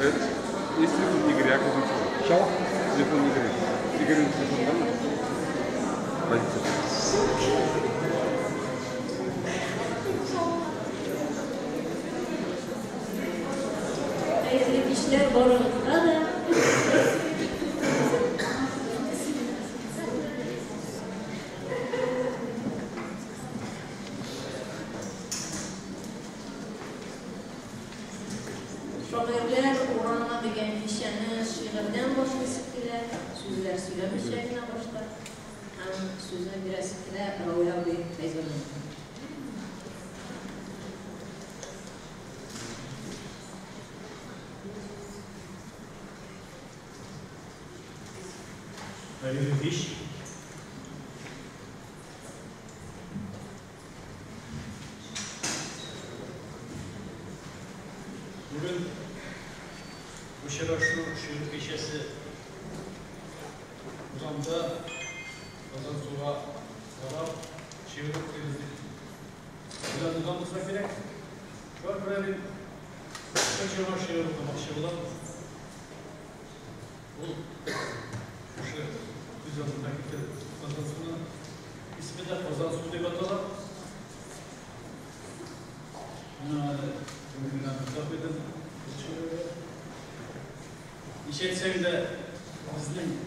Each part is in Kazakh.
Есть телефон Игоря Яковлевича? Чего? Телефон Игоря. Игорь, телефон дам? Позиция. Hayırlı işler boranızda da. Şairler Kur'an'a degan kishani shi'rdan boshlasa kerak, so'zlar söylemishligini boshqa ham so'zni berasi kerak, Raviyabek Fayzulloh. Hayırlı iş. Bugün bu şiir peşesi uzamda Kazan Suğa varap şiir okuyuzdik. Biraz uzamızda gerek. Şu an böyle bir kaçırma şiir okumak şiirler. Bu şiir uzamındaki Kazan Suğa'nın ismi de Kazan Suğ diye atalım. Bugünden kitap edin. İşetsek de bizim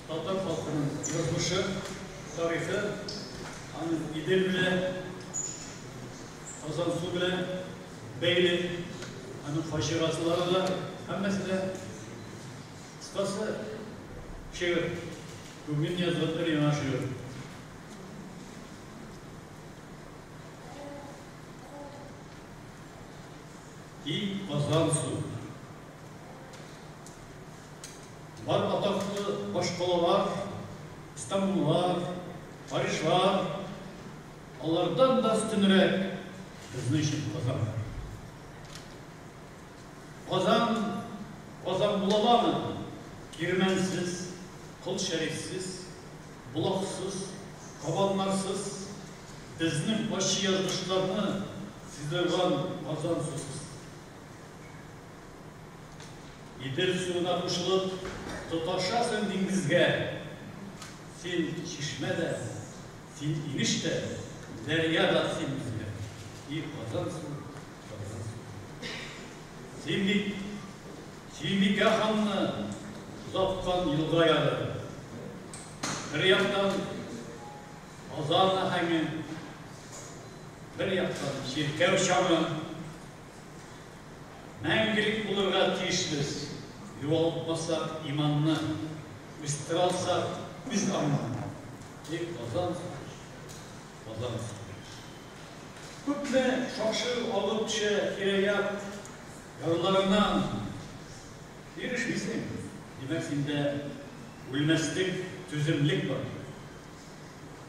Tatar halkının yazmışı, tarihi, hani İdil bile, Kazan Suğ bile, Beyli, hani faşirasıları da, hemmesi de kıskası şiir. Bugün yazdıkları yanaşıyor. Kazan Suğ. Var ataklı başkalalar, İstanbullar, Paris'ler, onlardan da üstünürek bizim için Kazan. Kazan bulamamı, girmensiz, kıl şerifsiz, bulaksız, kabanlarsız, bizning başı yazmışlarını sizlerden Kazan Su'suz. İdil suyuna koşulup tutaşasın dengizge. Sen çeşme de, sen iniş de, derya da sen bizge. İyi Kazan Su'u, Kazan Su'u. Sen bir kahanını uzatkan yılga yarı. Bir yaktan Kazan'la hangin, bir yaktan şirkev şamı, мәңгілік bulurga тиішпіз. Юғалтмасақ иманны, үстір алсақ біз аманны. Тек Kazan Su'u. Көпне шақшы алып түше кереяп, yarlarından erişmişsin. Demek sende ölmezlik, tüzümlük var.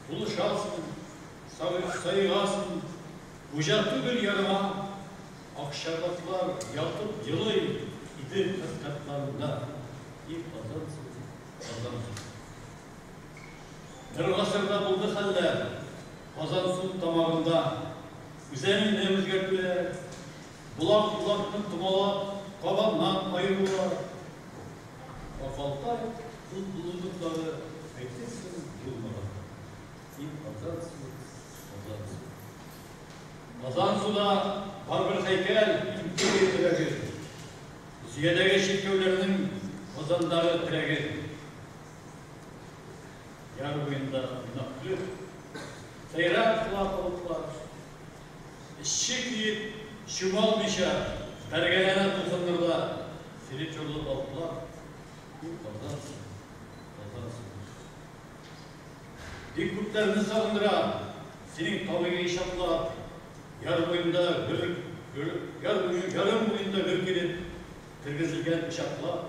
Buluşasın, sayıgasın, buca tügül yarıma, akşarbatlar yatıp yılay İdil kaskatlarında ilk Kazan Su'u. Bir asırda buldu haller Kazan Su'nun tamamında üzerini özgürtüler, bulaklarını tumalap, kabandan ayrılırlar. Afaltay bulundukları beklesin yılmalar. İlk Kazan Su'u. Kazan Su'da var bir heykel, bir tıragı. Rusya'daki şirkevlerinin Kazan'дағы tıragı. Yar boyunda naklı, seyrak kılapılıklar, işçi kiyip, şumal mişa, pergelene tuzunurda, sili çorlu balıklar, bir Kazan Su'u. Dik kurtlarını sağındıra, senin tabiği işatlar, yar boyunda yarım boyunda gürkelip kırgızılgen uçaklar,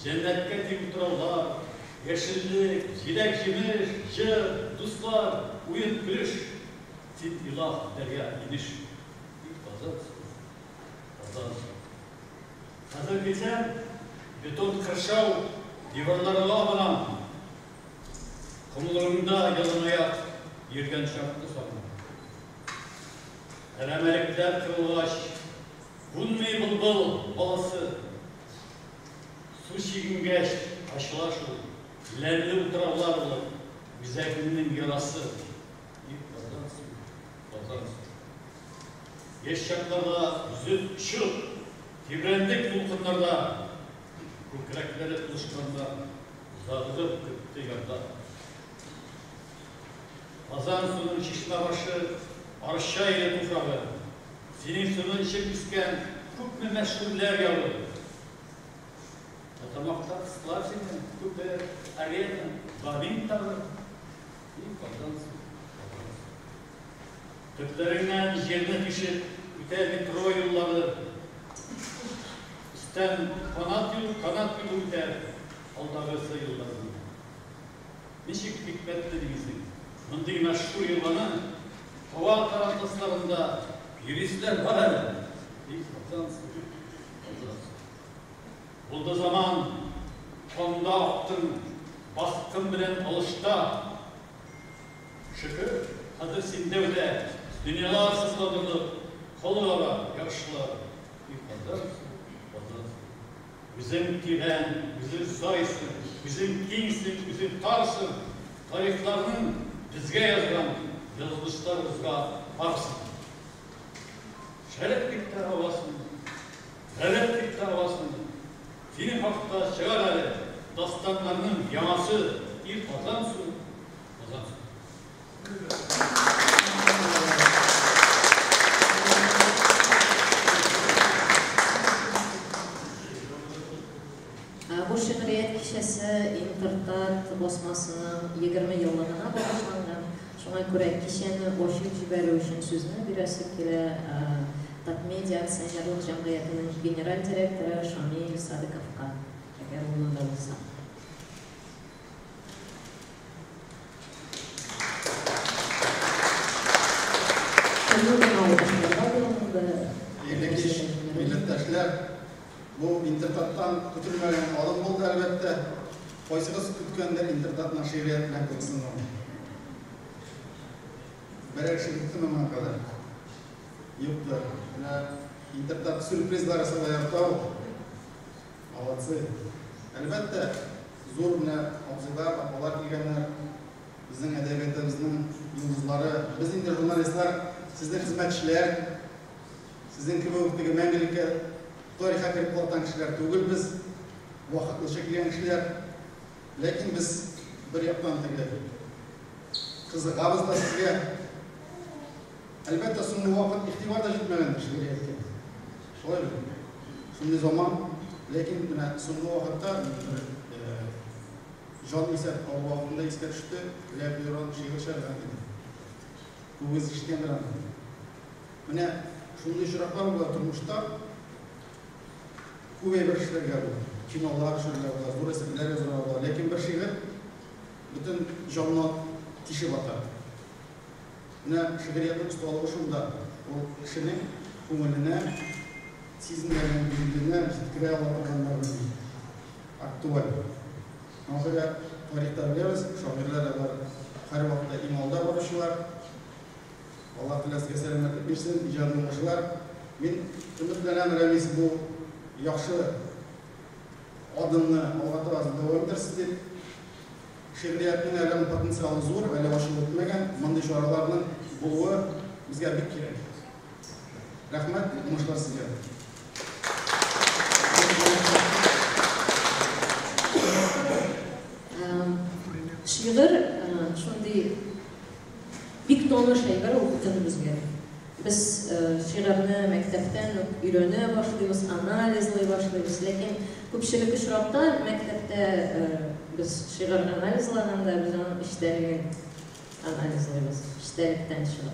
cennetke tip turallar, yeşillik, jidek jimir, jır, duslar, uyun gülüş, tit ilah derya iniş. Kazan Su'u. Hazır geçen beton kırşav divarları lağmanan, kumlarında yalın ayak yergen şartlı sanır. Elemelikler kırılgaç, Bunmey bulbul balası, su şiğingəş aşılaşır, lərli utraqlarla güzəklinin yarası. Yaşaklarda yüzü ışıl, tibrendik vulkanlarda, kürkrekleri kılıçlarında uzadırıp kıttı yanda. Azan sunun şişme başı, arşa ile tufrağı, senin sunun içip isken küp mü meşguller yavru. Atamakta ıslar senin, küpe, arena, babin tabi. İyi kaldansın. Köklerinden yerine düşüp biter metro yolları, İsten kanat yolu biter, aldağısı yolları. Nişik hikmetli değilsin, mındığı meşhur yılanı, hava karantaslarında virüsler var hele. Buldu zaman, konda attın, bastın bilen alışta, şükür, adı sindevde, dünyalar sızladırdı, kollara, yaşlılar, yıkadar, bizim tiren, bizim saysın, bizim kingsin, bizim tarsın, tarihlerinin bizge yazgan, yazılışlarımızga arsın. Şereflikler havasın, şereflikler havasın, senin hakta çıkar hali, dastanlarının yaması, bir kazansın, kazansın. Bu şiiriyet kişisi internet basmasının 20 yıllığına bağışlangan. Şuna göre kişinin boşluk jiberi için sözünü birisi kile Tatmedia Aksionerlik Cemiyeti'nin general direktörü Şamil Sadıkov'a. Eğer onun da olsa. Milletdaşlar, bu internetdan kütülmegen alım oldu elbette. Koysağız kütkönler internetdan şiiriyet bilen kılsın onu. Berek şirketi mi kadar? Yoktu. İnternet sürprizler arasında yaptı o. Avatsı. Elbette zor ne obzılar, apalar kilgenler, bizim edebiyetimizin yıldızları, biz indi jurnalistler, sizin hizmetçiler, sizin gibi ökteki mengelikle tarihe kirip olatan kişiler tügül biz, vakıtlı çekilen kişiler, lakin biz bir yaptan tegi kızıqabız da sizge elbette sunlu vakit ihtibar da jitmegendir şiiriyetke. Şöyle mi? Şimdi zaman, lakin sunlu vakitta John ise o vaktinde iske düştü, Lepiron şiir şerden dedi. Bu biz işkendir anladım. Mine şunday şuraklar burada turmuşta kuvve bir işler geldi. Kinolar, şöyle var, zor eserler yazılar. Lakin bir şiir bütün canlı kişi batar. Mine şiiriyetin ustalığı şunda. O kişinin kumulüne, çizimlerinin bildiğine, fitkire anlatılanların aktual. Mesela tarihte biliyoruz, şairler var, her vakti imalda barışıyorlar. Allah tilasiga selamatlik bersin, ijodini o'qishlar. Men umidlanan Ramis bu yaxshi odamni olg'ata davom ettirsin deb she'riyatning alam potensiali zo'r, hali oshib o'tmagan bunday shoirlarning bo'luvi bizga bek kerak. Rahmat, o'qimishlar sizga. Şiir shunday bir tonu şeyler okuduğumuz gibi. Biz şiirini mektepten öğrenmeye başlıyoruz, analizlemeye başlıyoruz. Lakin köpçülük uçrakta mektepte biz şiir analizlerinde biz onun işlerini analizliyoruz, işlerlikten çıkıyor.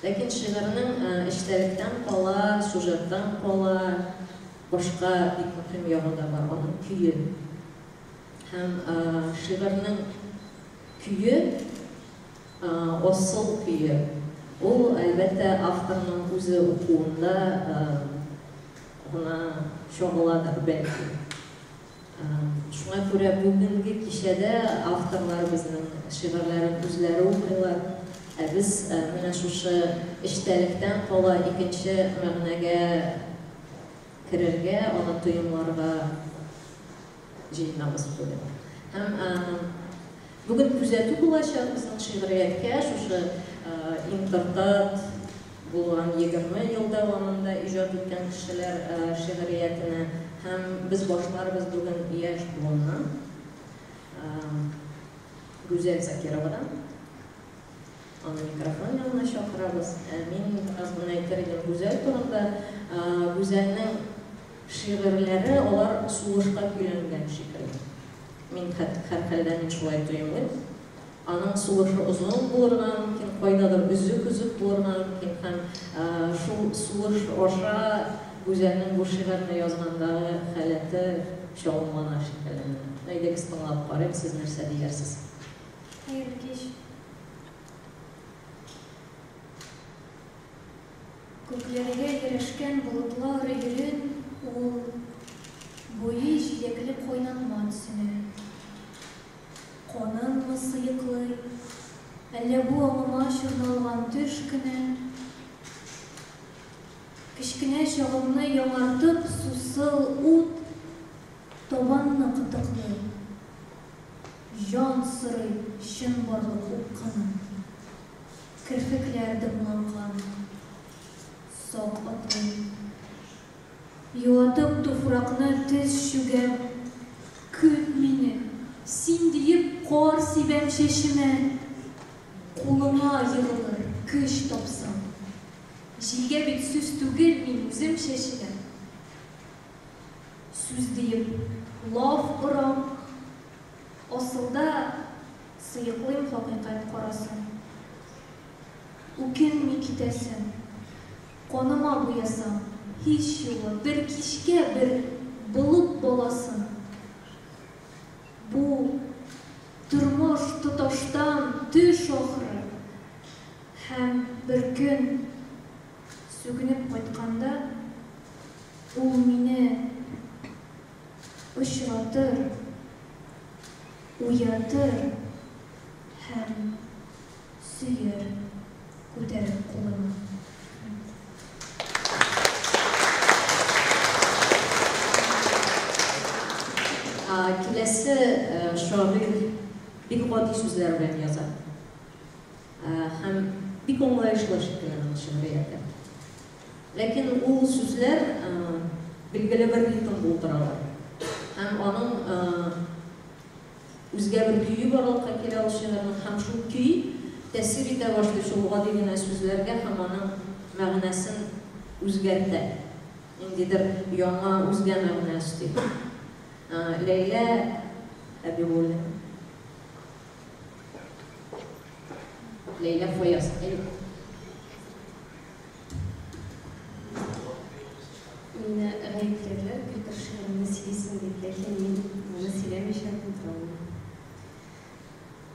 Lakin şiirinin işlerlikten kola, süjetten kola, başka bir mühim yolu da var, onun küyü. Hem şiirinin küyü asıl küyü. O elbette avtorun özü okuğunda ona şoğuladır belki. Şuna göre bugünkü kişide avtorlar bizim şiirlerin özleri okuyorlar. Biz şu iştelikten kola ikinci məğnəgə керергә, аны тоемларга җыенабыз бүген. Һәм бүген күзәтү булачак безнең шигърияткә, шушы интертат булган 20 ел дәвамында иҗат иткән кешеләр шигъриятенә, һәм без башларбыз бүген яшь буыннан, Гүзәл Закировадан. Аны микрофон янына чакырабыз. Мин аз гына әйтер идем Гүзәл турында. Гүзәлнең шигырьләре, алар сугышка көйләнгән шикелле. Мин һәрхәлдә шулай тоемлыйм. Аның сугышы озын булырга мөмкин, кайдадыр үзек булырга мөмкин, һәм шул сугыш аша Гүзәлнең бу шигырьне язгандагы халәте чагылмана шикелле. Әйдәгез тыңлап карыйк, сез нәрсә диярсез? Хәерле кич. Күкләргә ерешкән болытлар йөрен, ул буе җиләкле кайнатма төсенә. Канынмы сыйыклый, әллә бу аңыма чорналган төш кенә. Кечкенә чагымны яңартып, сусыл ут табанны кытыклый. Жан сырый, чын барлык укканым. Керфекләр дымланган, сак атлый. Юатып туфракны тез чүгәм, көт мине, син диеп кар сибәм чәчемә. Кулыма йылылыр, көч тапсам. Җилгә бит сүз түгел, мин үзем чәчеләм. Сүз диеп лаф урам, асылда сыйыклыйм хакыйкать карасын. Үкенми китәсем, каныма буясам, һич юлы бер кичкә бер болыт баласын. Бу тормыш тоташтан төш ахыры, һәм бер көн сүгенеп кайтканда, ул мине очратыр, уятыр һәм сөйер күтәреп кулыма. Киләсе шагыйрь бик гади сүзләр белән яза. Һәм бик аңлаешлы шикелле шигърияте. Ләкин ул сүзләр билгеле бер ритм булдыралар. Һәм аның үзгә бер көйе барлыкка килә ул шигырьнең, һәм шул көй тәэсир итә башлый шул гади генә сүзләргә һәм аның мәгънәсен үзгәртә. Ниндидер яңа үзгә мәгънә өсти. Ләйлә Әбиуллина. Ләйлә Фаяз. Мине гаепләрләр бер шигырьне сөйлисең дип, ләкин мин моны сөйләмичә тормыйм.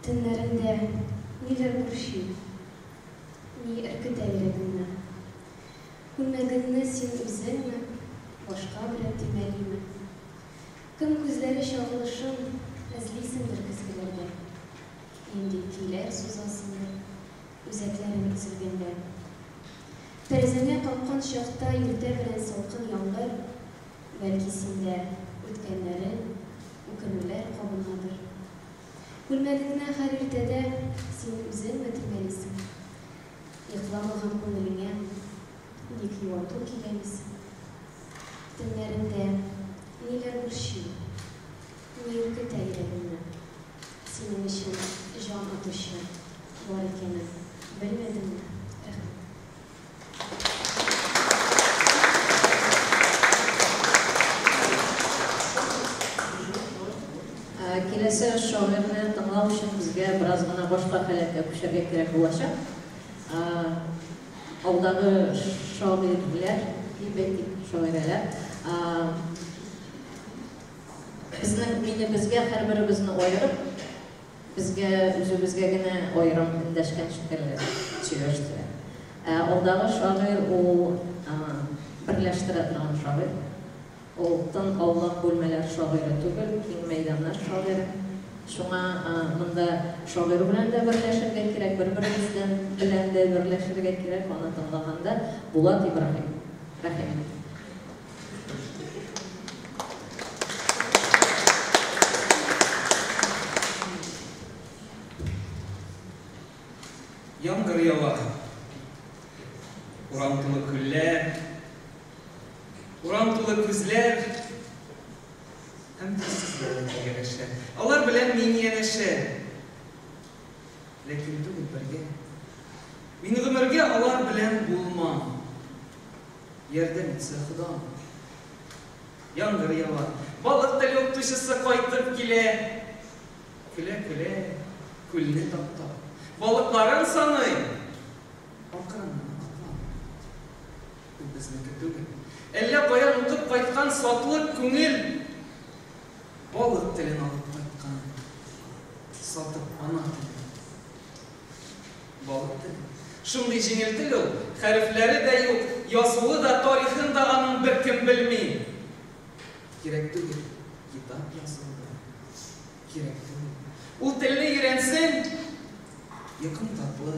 Төннәрендә ниләр күрши, ни өркетә йөрәгемне. Күлмәгеңне син үзеңме, башка берәү тимәлиме? Кем күзләре чагылышын эзлисеңдер көзгеләрдә. Инде көйләр сузасыңдыр, үзәкләрен өзелгәндә. Тәрәзәңә капкан чакта иртә белән салкын яңгыр, бәлки синдә үткәннәрен, үкенүләр кабынадыр. Күлмәгеңне һәр иртәдә син үзеңме тимәлисең? Йокламаган күңелеңә ник юату киләмисең? Төннәрендә ниләр борчый, ни үркетә йөрәгемне? Синең өчен җан атучы бар икәнен белмәдемме? Киләсе шагыйрьне тыңлау өчен безгә бераз гына башка хәләткә күчәргә кирәк булачак. Алдагы шагыйрьләр, шагыйрәләр безгә һәрберебезне аерып, безгә үзебезгә генә аерым эндәшкән шикелле сөйләштеләр. Алдагы шагыйрь ул берләштерә торган шагыйрь. Ул тын аулак бүлмәләр шагыйры түгел, киң мәйданнар шагыйры. Шуңа монда шагыйрь белән дә берләшергә кирәк, бер-беребездән белән дә берләшергә кирәк. Аны тыңлаганда Булат Ибраһим. Рәхим. ява. Урантылы күлләр, урантылы күзләр, һәм төссезләр тәгәрәшә. Алар белән мин янәшә. Ләкин түгел бергә. Мин гомергә алар белән булмам. Ярдәм итсә Хода. Яңгыр ява. Балык тел йотучысы кайтып килә. Көлә-көлә, күлне таптап. Балыкларын саный. Акырын атлап. Ул безнеке түгел. Әллә каян утып кайткан сатлык күңел. Балык телен алып кайткан. Сатып ана телен. Балык телен. Шундый җиңел тел ул. Хәрефләре дә юк, язуы да, тарихын да аның беркем белми. Кирәк түгел. Китап язылды. Кирәк түгел. Ул телне өйрәнсен, якын татлы,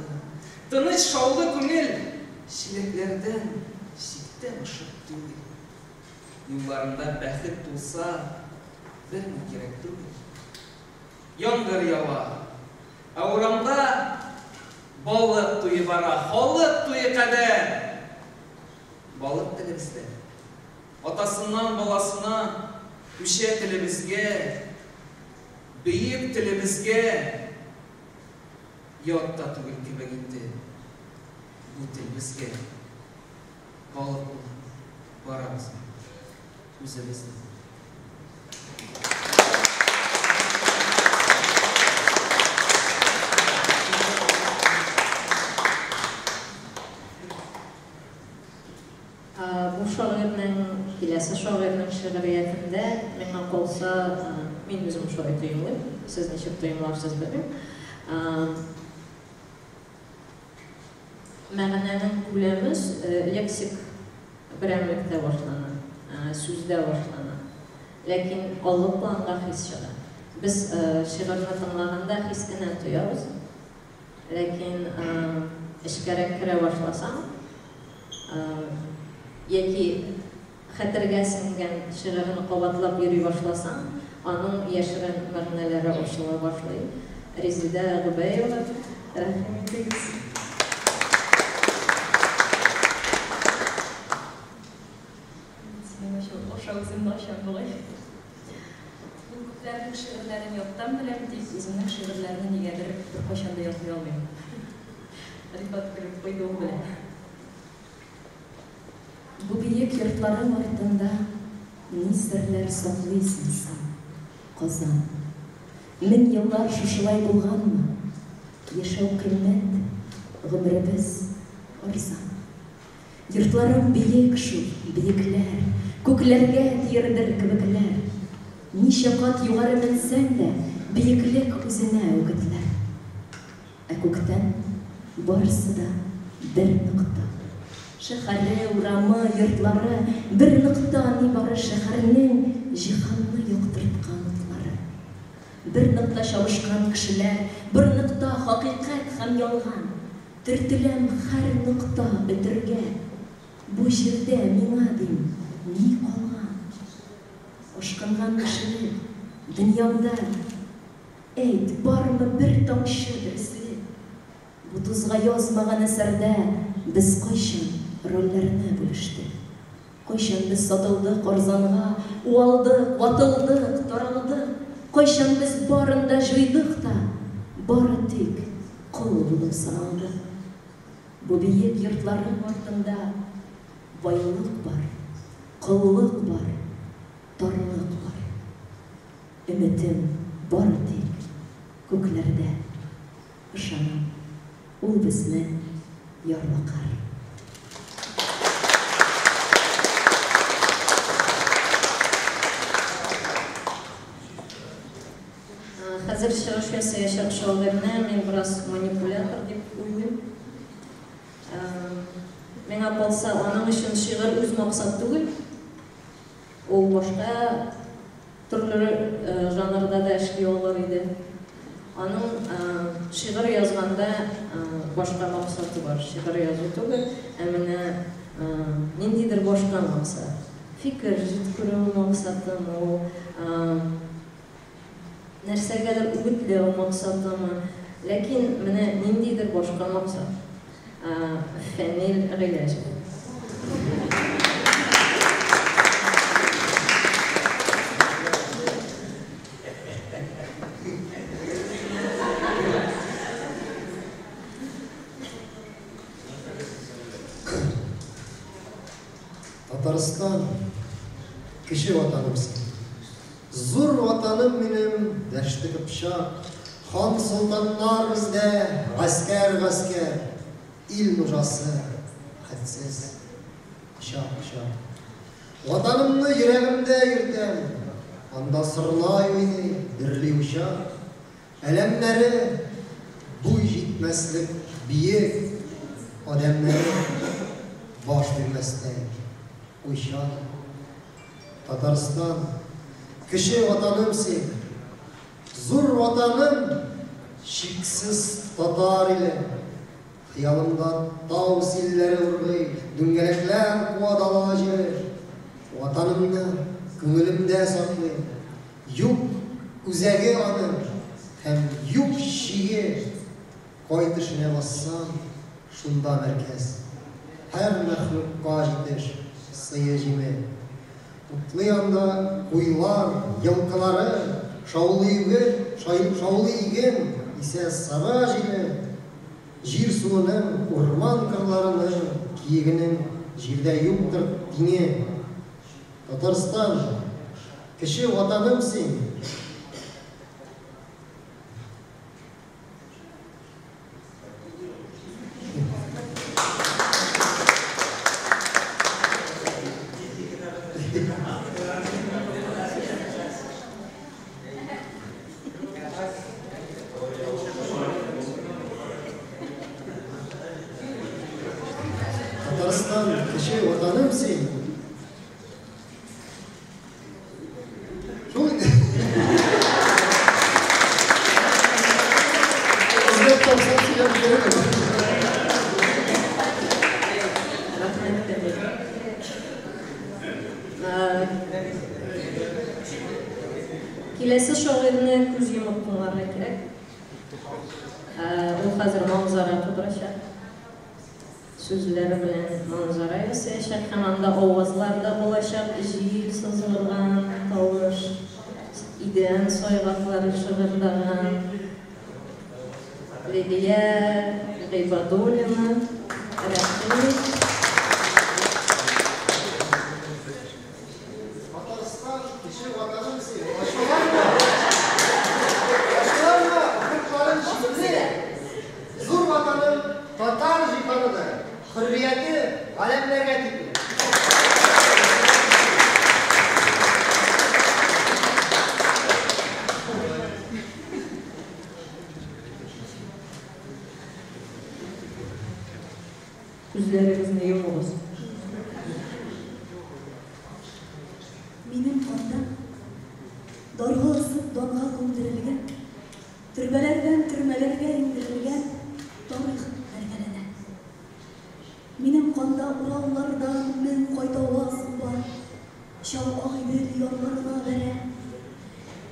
тыныч шаулы күңел, чиләкләрдән читтән ашып түгел. Юлларында бәхет тулса, берни кирәк түгел. Яңгыр ява, ә урамда балык туе бара, халык туе кадәр. Балык телебездә, атасыннан баласына, күчә телебезгә, бөек телебезгә ятта түгел кебек инде. Бу тел безгә балык булып барабыз үзебездә. Бу шагыйрьнең, киләсе шагыйрьнең шигъриятендә миңа калса, мин үзем шулай тоелыйм, сез ничек тоеларсыз белмим. Мәгънәнең күләме лексик берәмлектә башлана, сүздә башлана. Ләкин алып планга хис чыга. Без шигырьне тыңлаганда хис кенә тоябыз. Ләкин эшкәрәк керә башласаң, яки хәтергә сеңгән шигырьне кабатлап йөри башласаң, аның яшерен мәгънәләре ачыла башлый. Резида Губаева, рәхим итегез. Күпләрнең шигырьләрен яттан беләм, тик үземнең шигырьләрне нигәдер беркайчан да язмый алмыйм. Рифат күреп куйды ул белән. Бу биек йортларың артында ни серләр саклыйсың син, Казан? Мең еллар шушылай булганмы? Яшәү кыйммәт, гомеребез арзан. Йортларың биек шул, биекләр, күкләргә тиердер кебекләр. Ничә кат югары менсәң дә, биеклек үзенә үгетләр. Ә күктән барысы да бер нокта. Шәһәре, урамы, йортлары, бер нокта нибары шәһәрнең җиһанны яктырткан утлары. Бер нокта чабышкан кешеләр, бер нокта хакыйкать һәм ялган. Төртеләм һәр нокта бетергә. Бу җирдә миңа дим ни калган? Ашкынган кешелек дөньямда, әйт, бармы бер тамчы дөреслек? Бу тузга язмаган әсәрдә без кайчан рольләрне бүлештек? Кайчан без сатылдык арзанга, уалдык, ватылдык, таралдык? Кайчан без барында җыйдык та, бары тик кол булып саналдык? Бу биек йортларның артында байлык бар, кыллык бар, тарлык бар. Өметем бары тик күкләрдә. Ышанам, ул безнең ярлыкар. Хәзер чыгыш ясаячак шагыйрьне мин бераз манипулятор дип уйлыйм. Миңа калса, аның өчен шигырь үз максат түгел. Ул башка төрле жанрда да эшли алыр иде. Аның шигырь язганда башка максаты бар. Шигырь язу түгел, ә менә ниндидер башка максат. Фикер җиткерү максатымы, ул нәрсәгәдер үгетләү максатымы. Ләкин менә ниндидер башка максат. Фәнил Гыйләҗев. Татарстан кеше ватанымсың. Зур ватаным минем, дәшті кыпшак. Хан солтаннар бізде, гаскәр, ил нужасы, хәтсіз, шак. Ватанымны йөрәгемдә йөртәм, анда сырлай уйный, дирли ушак. Әлемнәре буй җитмәслек биек, адәмнәре баш бирмәстәй уйшак. Татарстан кеше ватаным син, зур ватаным, шиксіз татар иле. Хыялымда тау силләре ургый, дүңгәләкләр куадала җир. Ватанымны күңелемдә саклый. Юк үзәге аны, һәм юк шиге. Кайтышына бассам, шунда мәркәз. Һәр мәхлукка җитеш сые җиме. Утлы янда куйлар, йылкылары, шаулы иген, исә сара җиле. Жир суының, урман кырларының, киегінің җирдә юктыр тиңе. Татарстан кеше ватаным син. Татарстан кеше ватаным син. Келесі шағирны күз йомып тыңларга кирәк. Ул хәзер манзара тудырачак. Сүзләре белән манзара ясаячак, һәм анда авазлар да булачак, җил сызгырган тавыш, идән сайгаклары шыгырдаган. Лилия Гыйбадуллина, рәхмәт. Татарстан кеше ватаным син. Зур ватаным татар җиһаныдыр. Хөррияте галәмләргә тикле. Күзләрегезне йомыгыз. Минем канда дарга ысып данга күндерелгән, төрбәләрдән төрмәләргә индерелгән тарих бәргәләнә. Минем канда ураллардан мең кайтаваз бар, чал агыйдел ярларына бәрә.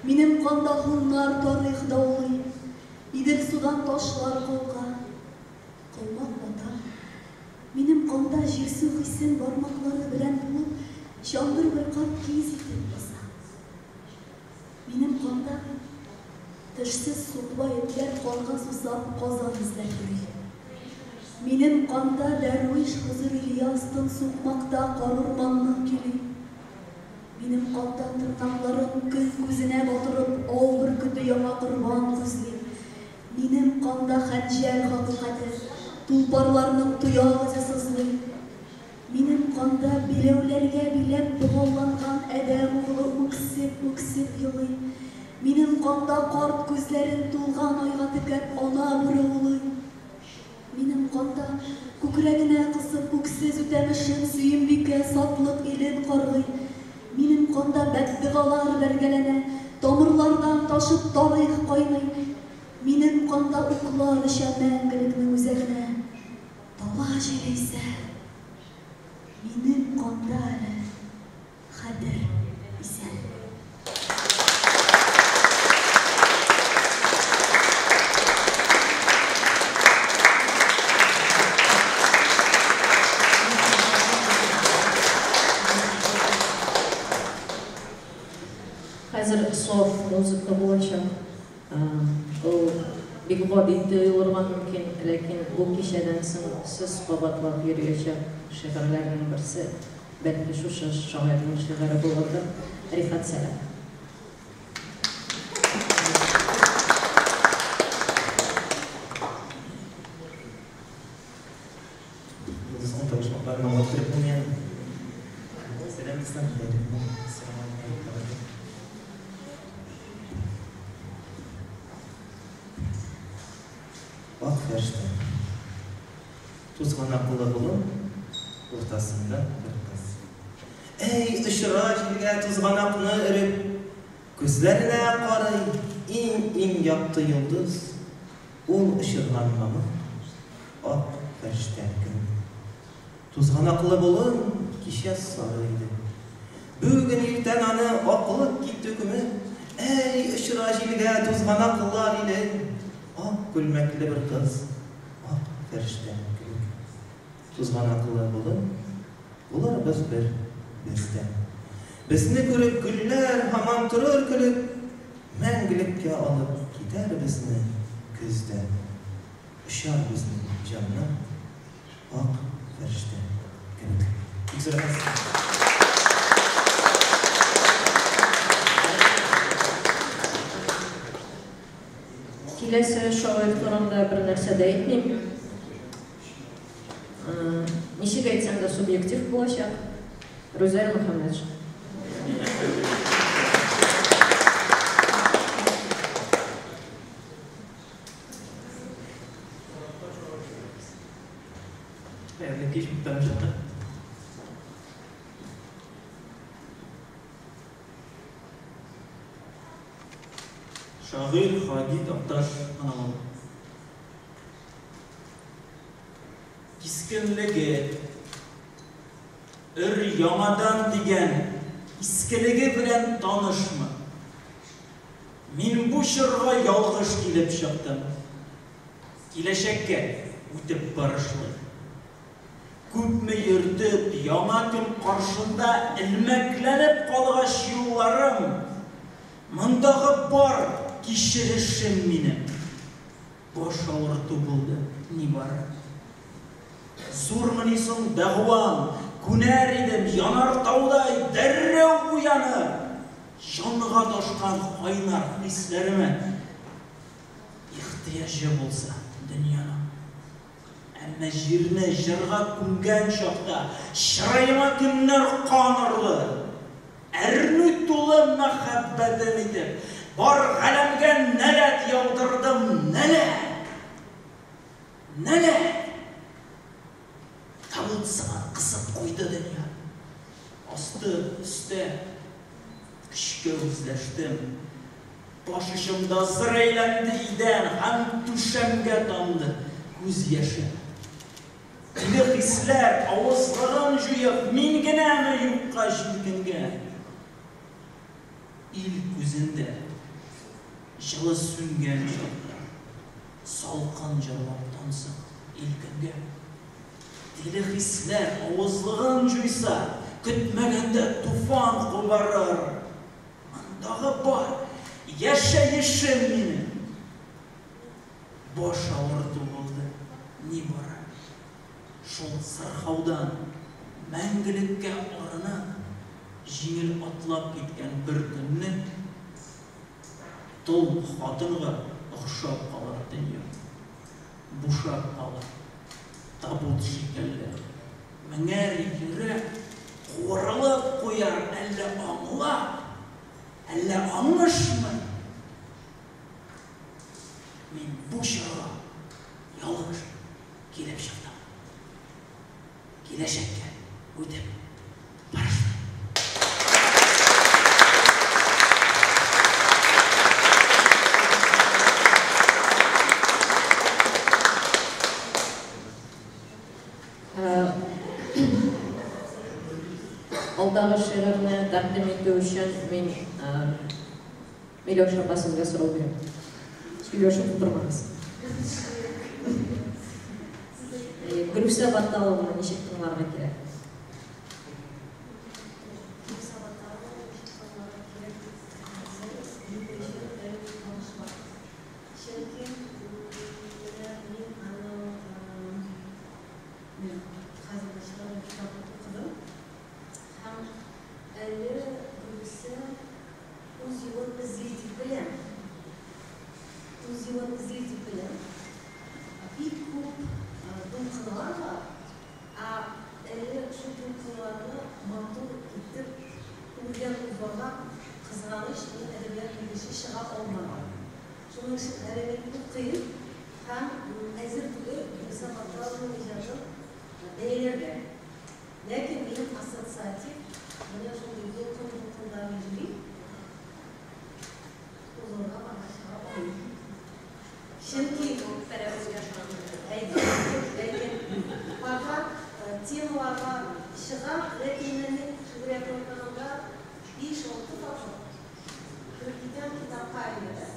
Минем канда хуннар тарих даулый, идел судан ташлар калка, калмак бата. Минем канда җирсу хисен бармаклары белән булып, чандыр бер кат киез итеп баса. Минем канда тешсез сутба этләр канга сусап казан эзләп йөри. Минем канда дәрвиш Хызыр Ильястың сукмакта карурманның кили. Минем канда тырнакларын көз күзенә батырып, ау бөркете яңа корбан күзли. Минем канда хәнҗәр хакыйкате, тулпарларның туягы сызлый. Минем канда биләүләргә биләп богауланган әдәм улы үксеп елый. Минем канда карт күзләрен тулган айга текәп ана бүре улый. Минем канда күкрәгенә кысып үксез үтәмешен сөембикә сатлык илен каргый. Минем канда бәддигалар бәргәләнә, тамырлардан ташып тарих кайный. Минем канда уклар эчә мәңгелекнең үзәгенә. Таба җиләйсә, минем канда әле хәдер исән. Хәзер софт музыка булачак. Ул бик гади тоелырга мөмкин, ләкин бу кичәдән соң сез кабатлап йөрүче шигырьләрнең берсе, бәлки шушы шагыйрьнең шигыре булырдыр. Рифат Сәлам. Bak ferişte, tuzgana kula bulun, ortasında bir kız. Ey ışıra jilge tuzganakını örüp, gözlerine qaray, in yaptı yıldız, ol ışırganmamı, ak ferişte gün. Tuzganaklı bulun, kişe sarıydı. Bugün ilten anı akılık gitti hükümü, ey ışıra jilge tuzganaklılar ile, ak gülmekli bir kız, ak ferişte gün. Tuzganaklı bulun, bular biz bizden. Bizni görüp güller hamam durur gülüp, мәңгілікке alıp gider bizni күзден. Uşar bizni canına, ak ferişte gün. Güzel olsun. Киләсе шагыйрь турында бер нәрсә дә әйтмим. Ничек әйтсәң дә субъектив булачак. Рүзәл Мөхәммәтшин. Kişi tanıştı. Şair Hadid Aktaş anamam. Kiskinligi, yamadan digen iskiligi bilen tanışma. Min bu şırga yalgış kilip çıktım. Kileşekke ütüp barışlı. Күпме йөртеп, яңа көн каршында илмәкләнеп калгач юлларым, мондагы бар кичерешем минем. Баш авырту булды, ни бары. Зурмыни соң дәгъвам, күнәр идем янар таудай дәррәү уянып, җанга ташкан кайнар хисләремә ихтыяҗы булса дөньяның. Әмма җирне җырга күнгән чакта чырайма көннәр канырлы, әрнү тулы мәхәббәтем итеп, бар галәмгә нәләт яудырдым, нәлә. Табутсыға кысып куйды дөнья. Асты, өсте, көчкә үзләштем. Баш очымда зыр әйләнде идән, һәм түшәмгә тамды күз яше. Тиле хисләр авызлыгын җуеп, мин генәме юкка җилкенгән. Ил күзендә җылы сүнгән чакта, салкын җырлаптан соң илкенгә. Тиле хисләр авызлыгын җуйса, көтмәгәндә туфан кубарыр. Мондагы бар яшәешем минем. Баш авырту булды, ни бара. Шул сырхаудан мәңгелеккә арына җиңел атлап киткән бер көнне тол хатынга охшап калыр дөнья. Бушап калыр. Табут шикелле. Меңәр йөрәк курылып куяр, әллә аңлап, әллә аңышмы? Мин бу чорга ялгыш килеп чыктым. Киләчәккә үтеп барыштым. Алдагы шигырьне тәкъдим итү өчен мин Миләүшә апа сезгә сорау бирәм. Миләүшә тутырмагыз. Грүсә Баталовна ничек тыңларга кирәк? zorla kızgınış edebiyat bilgisi çığa olmalı. Şunun için edebiyatı kıyıp hem ezir tutuyor, kimse bakalım icadı değerli. Lakin benim asosiyatif, bana şu video konusunda bilgi, o zorla bana çığa olmalı. Şimdi bu terörist yaşandı. Fakat temalarla çığa rekinlerini buraya programda iş oldu fakat Türkiye'den kitap kaybeder.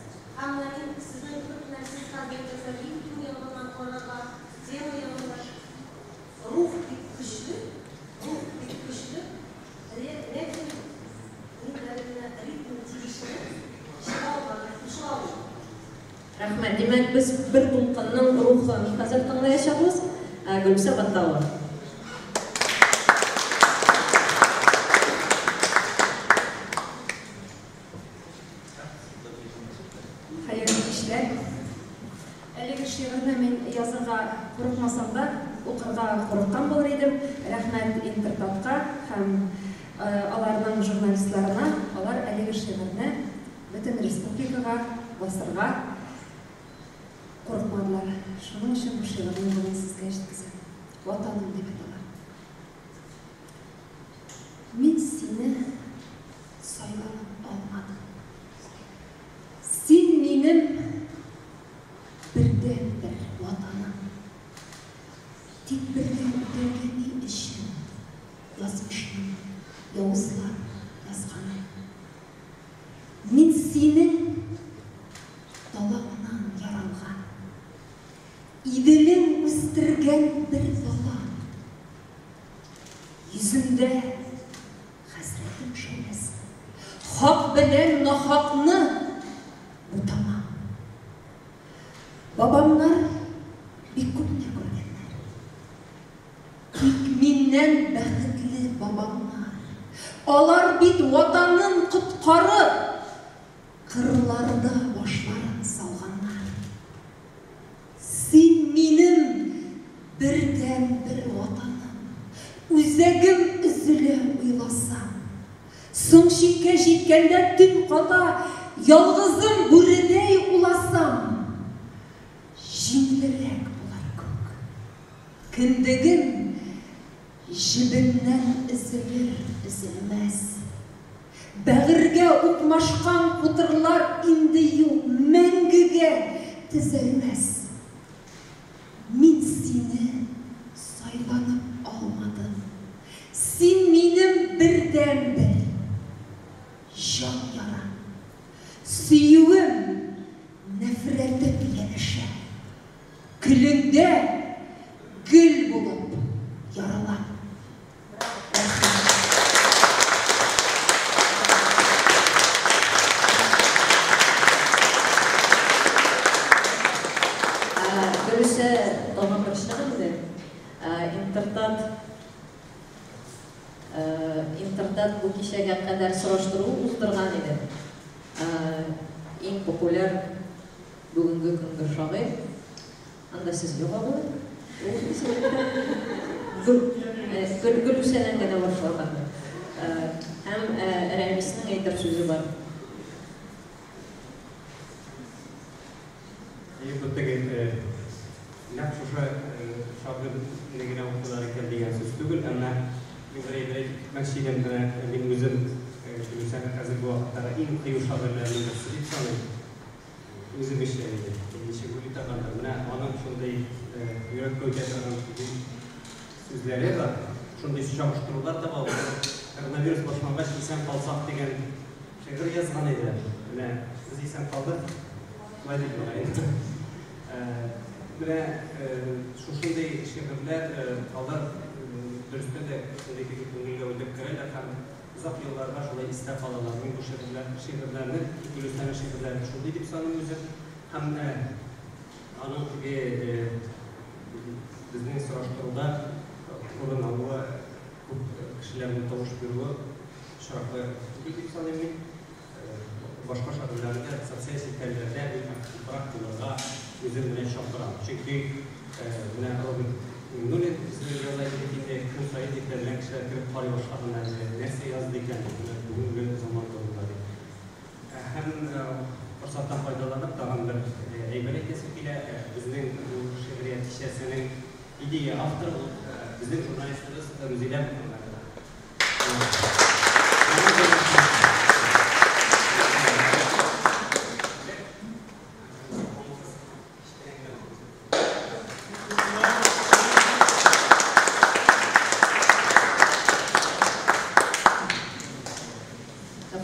Anlayın sizin Türklersiz kaybederse bir yanından orada tema yanında ruh bir güçlü, rekin ritmi girişini çığa olmalı. Rahmat, demek biz bir to'lqinning ruhini hozir tinglayapmiz. Gulsa Battava. Hayırlı işler. Әлеге шигырьне мен язырга курыкмасам да, укырга курыккан булыр идем. Рәхмәт интернетка һәм аларның журналистларына, алар әлеге шигырьне бөтен республикага басырга курыкмадылар. Шуның өчен бу шигырьне бүген сезгә җиткезәм. Ватаным дип атала. Мин сине сайланып алмадым. Син минем birden-bir vatanım. Tek birden ötергeni için yazmışım, Yavuzlar yazganım. Min senin dalağından yaralgan, idilin üstürgen bir bala. Yüzümde hasretim şöylesi. Hak bilen nahakını utamam. Babamlar bir күпне көргенler. Тик миннән бәхетле babamlar. Алар бит ватанын коткарып, кырларда башларын салганнар. Син минем бердән-бер ватаным. Үзәгем үзелә уйласам. Соң чиккә җиткәндә төн ката, ялгызым бүредәй уласам. Жиңлерәк булар күк. Кендегем җибеннән изелер, изелмәс. Бәгыргә укмашкан кутырлар инде юк, мәңгегә тезелмәс. Мин сине сайланып алмадым. Син минем бердән-бер җан ярам. Сөюем нәфрәте белән эшә. Külünde gül bulup yaralan. Görüşe doğan başladı. İnternet bu kişiye kadar soruşturup uzdurgan idi. En popüler bugünkü gündür şair. Anda siz yok mu? Gülüşenen gene başladı. Hem Ramis'in aytır sözü var. Yıkıttaki nakşuşa şabır negine okuları geldiği söz tügül ama bir maksidem benim özüm gülüşenen hazır bu vakitlere en kıyı şabırlarının da sürüp sanırım. Özüm işleriydi. Şekilde takandırmına onun şunday yürek koyacağının sözleri var. Şunday çağrıştırılar da var. Koronavirüs başlanmış insan kalsak degen şehir yazgan idi. Biz insan kaldık. Böyle diyorlar. Böyle şunday şehirler kalır. Dürüstte de şundaki günlüğe ödep kıraylar. Uzak yıllarda şunday istek alalar. Bu şehirlerin, Gülüstan'ın şehirlerin şunday deyip sanırım hem anın gibi bizning soruşturuvda o'rin aluvı kişilerin tovuş buyruğu şartlı gibi sanırım başka şartlarda sosyal sitelerde bıraktılarga özüm bilen şartlar. Çünkü buna Robin Nunez bizning yollayıcı gün sayı diklerden kişiler kirip qarı başladığında nerse yazdıklarını bugünkü zaman идея автор біздің журналистіміз Рузиля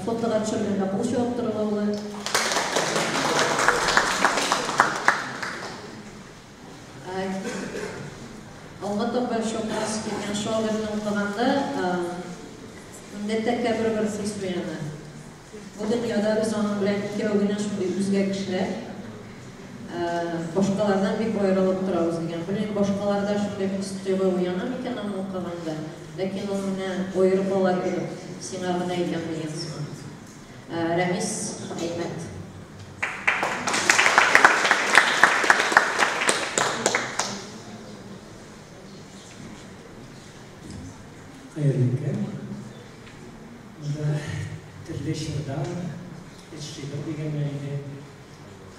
фотоға түсіргенде бұл жауап тұрғылы. Алға тоқпай шоқас келген шоғырын оқығанда міндетті бір хис бұяны. Bu dünyada biz onun bilen iki ögüne şunday üzge kişiler başkalardan bir ayrılıp durarız degan. Bilen başkalarda şunday his duygu uyanam ekan onu o'qiganda. Lekin u meni o'yirib olar edi. Sen ag'ina ekan degansiz. Ramiz Aymat. Xayrli kun. Türlü şırdan, hiç şeyler degenmeydi.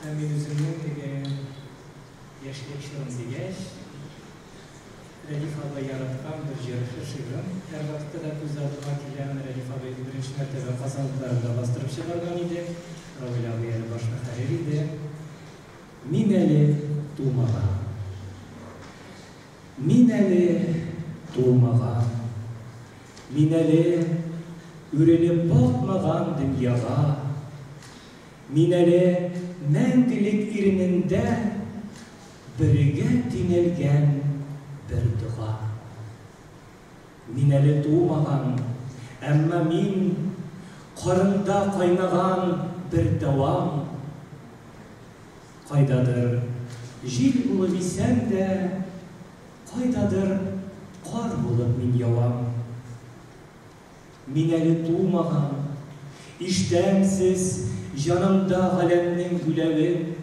Hem yüzümün degen yaşlık şırın degeç. Relif abla yaratkan bir yarışı şırın. Her vakitte de göz adıma kilen Relif ablayı birinci mertebe kazandıklarında bastırıp çıkargan idi. Ravil abi yeri başına hayır idi. Mineli tuğmağa. Mineli tuğmağa. Mineli Ürelip bakmagan dünyaga, mineli мәңгілік irninde birge tinelgen bir dua. Mineli tuğmagan, amma min qarında qaynagan bir davam. Qaydadır jil bulup isen de, qaydadır qar bulup min yavam. Mineli tuğmagan, iştemsiz yanımda alemnin gülevi,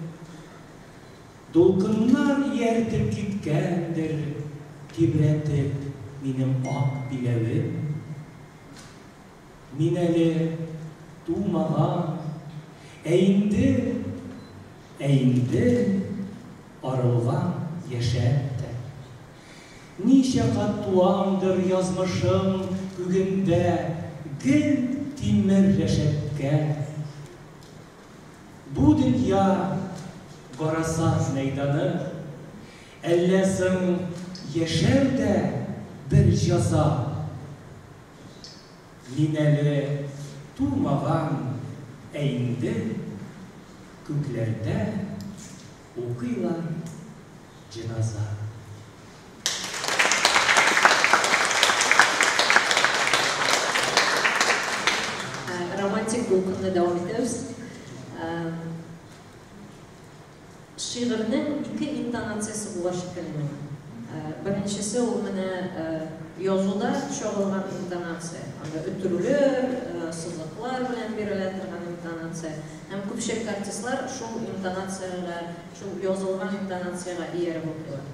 dolkınlar yertip gitkendir, tibretip benim ak bilevim. Mineli tuğmagan, eğindi, arılgan yeşette. Nice kat tuğamdır yazmışım, Bugünde gül timmer reşetke. Bu dünya barasaz meydanı, ellesin yeşer de bir jaza. Mineli tuğmagan eğindi, köklerde okuylar cenaza. Romantik bulkunla devam ediyoruz. Şiirinin iki intonatsiyası bulaşık kelimenin. Birincisi o mene yazıda çoğulgan intonasiya. Ötürülür, sızlıklar bilen biriletirgan intonasiya. Hem köpçek artistlar şu intonasiyaga, şu yazılgan intonasiyaga iyeri okuyorlar.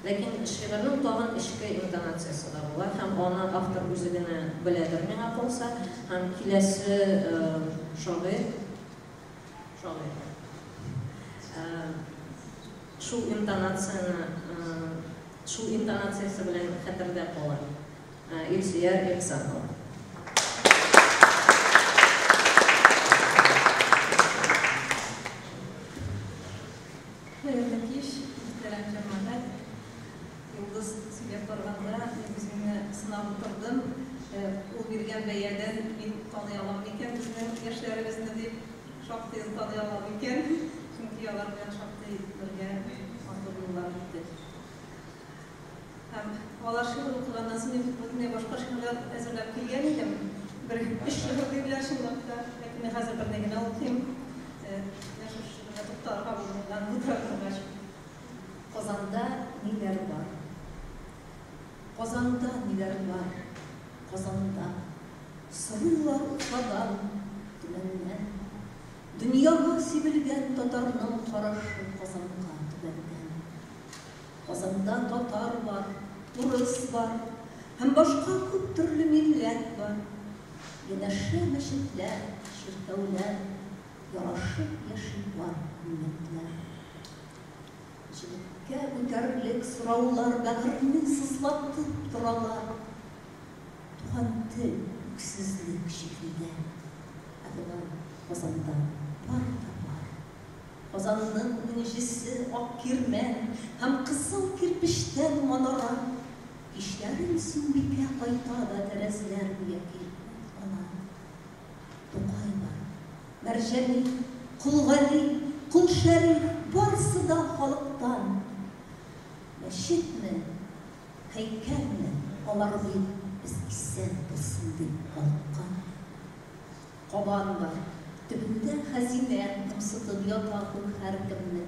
Lekin şiirinin tağın işki intonatsiyası da var. Hem ona avtor özügini biledir mene bolsa, hem kilesi şair. Şu intonatsiyası bilen xatirda qolar. Elsiyer Eksanova. Hayırlı iş, muhterem cemaat. Yıldız söylep barganda bizimle sınav oturdum. O birgen beyeden min tanıyalım iken, bizden yaşlarımızda deyip şaptayız tanıyalım iken. Çünkü yalan bilen şaptayı birge antırlılar gitti. Hem olar şiir okugandan sonra bütünle başka şiirler hazırlap kelgen idim. Bir iş şiir deydiler şunlukta. Lakin hazır bir negine okuyayım. Yaşar şiirine tutarga bulundan bu tarafına Qozonda neler var? Qozonda neler var? Qozonda sarılar ufadan tümenden. Dünyaya sivilgen Tatarның qaraşı Qozonga tübenden. Qozonda Tatar var, Urus var, hem başka көп türlü millet var. Yanaşı meşitler, şirkevler, yaraşıp yaşayıp var milletler. Жігітке көтерлік сұраулар бәғірінен сызлатып тұралар. Туған тіл үксізлік шекілді. Әділі Қозанда бар да бар. Қозанның үнжісі ақ кермен, һәм қызыл кирпіштен манара. Кишләрен сүмбикә қайта да тәрәзілер яки ана. Тоқай бар, Мәрҗәни, Құлғали, Құлшәриф барысы да халықтан. Мәчетме, һәйкәлме, алар бит біз исән булсын дип халыққа. Кабан бар, төбендә хәзинә тымсытып ята һәркемне.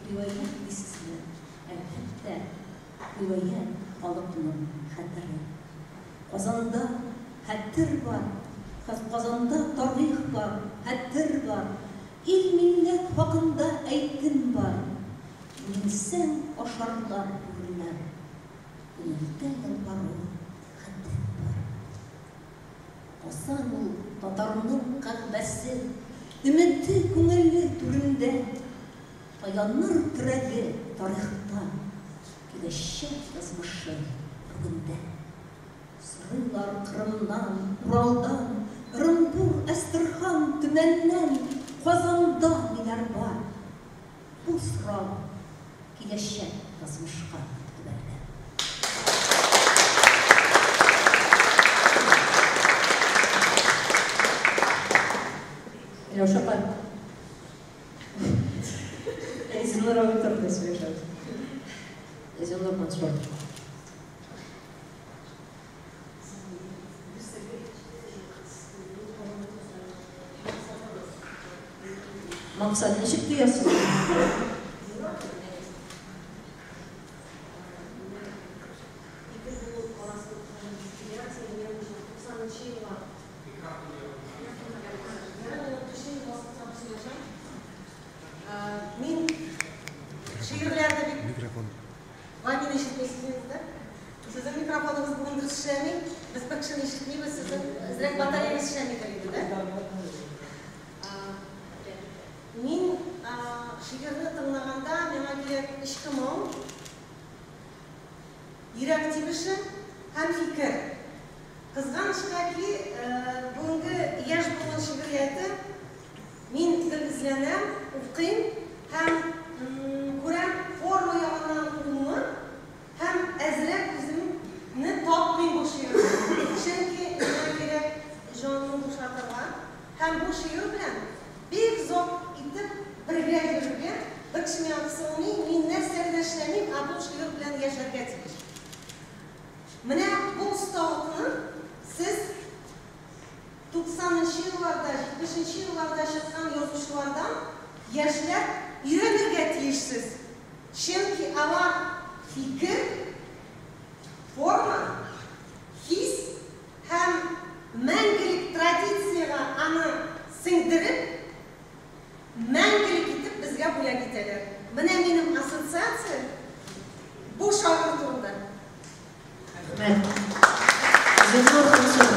Риваят дисезме, әлбәттә, риваят халыкның хәтере. Казанда хәтер бар, Казанда тарих бар, хәтер бар. Ил милләт хакында әйтем бар. Минсәң ашарлар күренәм. Күңелдә ялбару хәтер бар. Казан ул татарның кәгъбәсе, өмете күңелле түрендә. Таяныр терәге тарихтан, киләчәк язмышы бүгендә. Сырылар Кырымнан, Уралдан, Ырымбур, Әстерхан, Төмәннән, Казанда ниләр бар. Бу сорау киләчәк язмышка төбәлде. Леша, пан. Эзинор аудиторда сөйләшәбез. Эзинор Мансур. Мақсат ничек тоясыз? Мен шигырьләрдә бит Ваня ишетмәйсезме? Сезнең микрофоныңыз бүген дөрес эшләми. Без бер кешене ишетмибез, сезнең зрәк батареяңыз эшләми иде, да? Мин шигырьне тыңлаганда миңа кирәк ички моң, йөрәк тибеше һәм фикер. Кызганычка ки, бүгенге яшь булган шигырьләрдә мин изләнәм, укыйм һәм күрәм форма ягыннан укуны һәм әзрәк үземне тапмыйм бу шигырьдә. Чөнки миңа кирәк җанны бушатырга һәм бу шигырь белән бик зур итеп бергә йөрергә, бер кешене аңсымый, мин нәрсә дә эшләмим, ә бу шигырь белән яшәргә тиеш. Менә бу осталыкны сез 90-нчы елларда, 70-нчы елларда чыккан язучылардан яшьләр өйрәнергә тиешсез. Чөнки алар фикер, форма, хис һәм мәңгелек традициягә аны сеңдереп, мәңгелек итеп безгә бүләк итәләр. Менә минем ассоциация бу шагыйрь турында. Эзинор Мансур.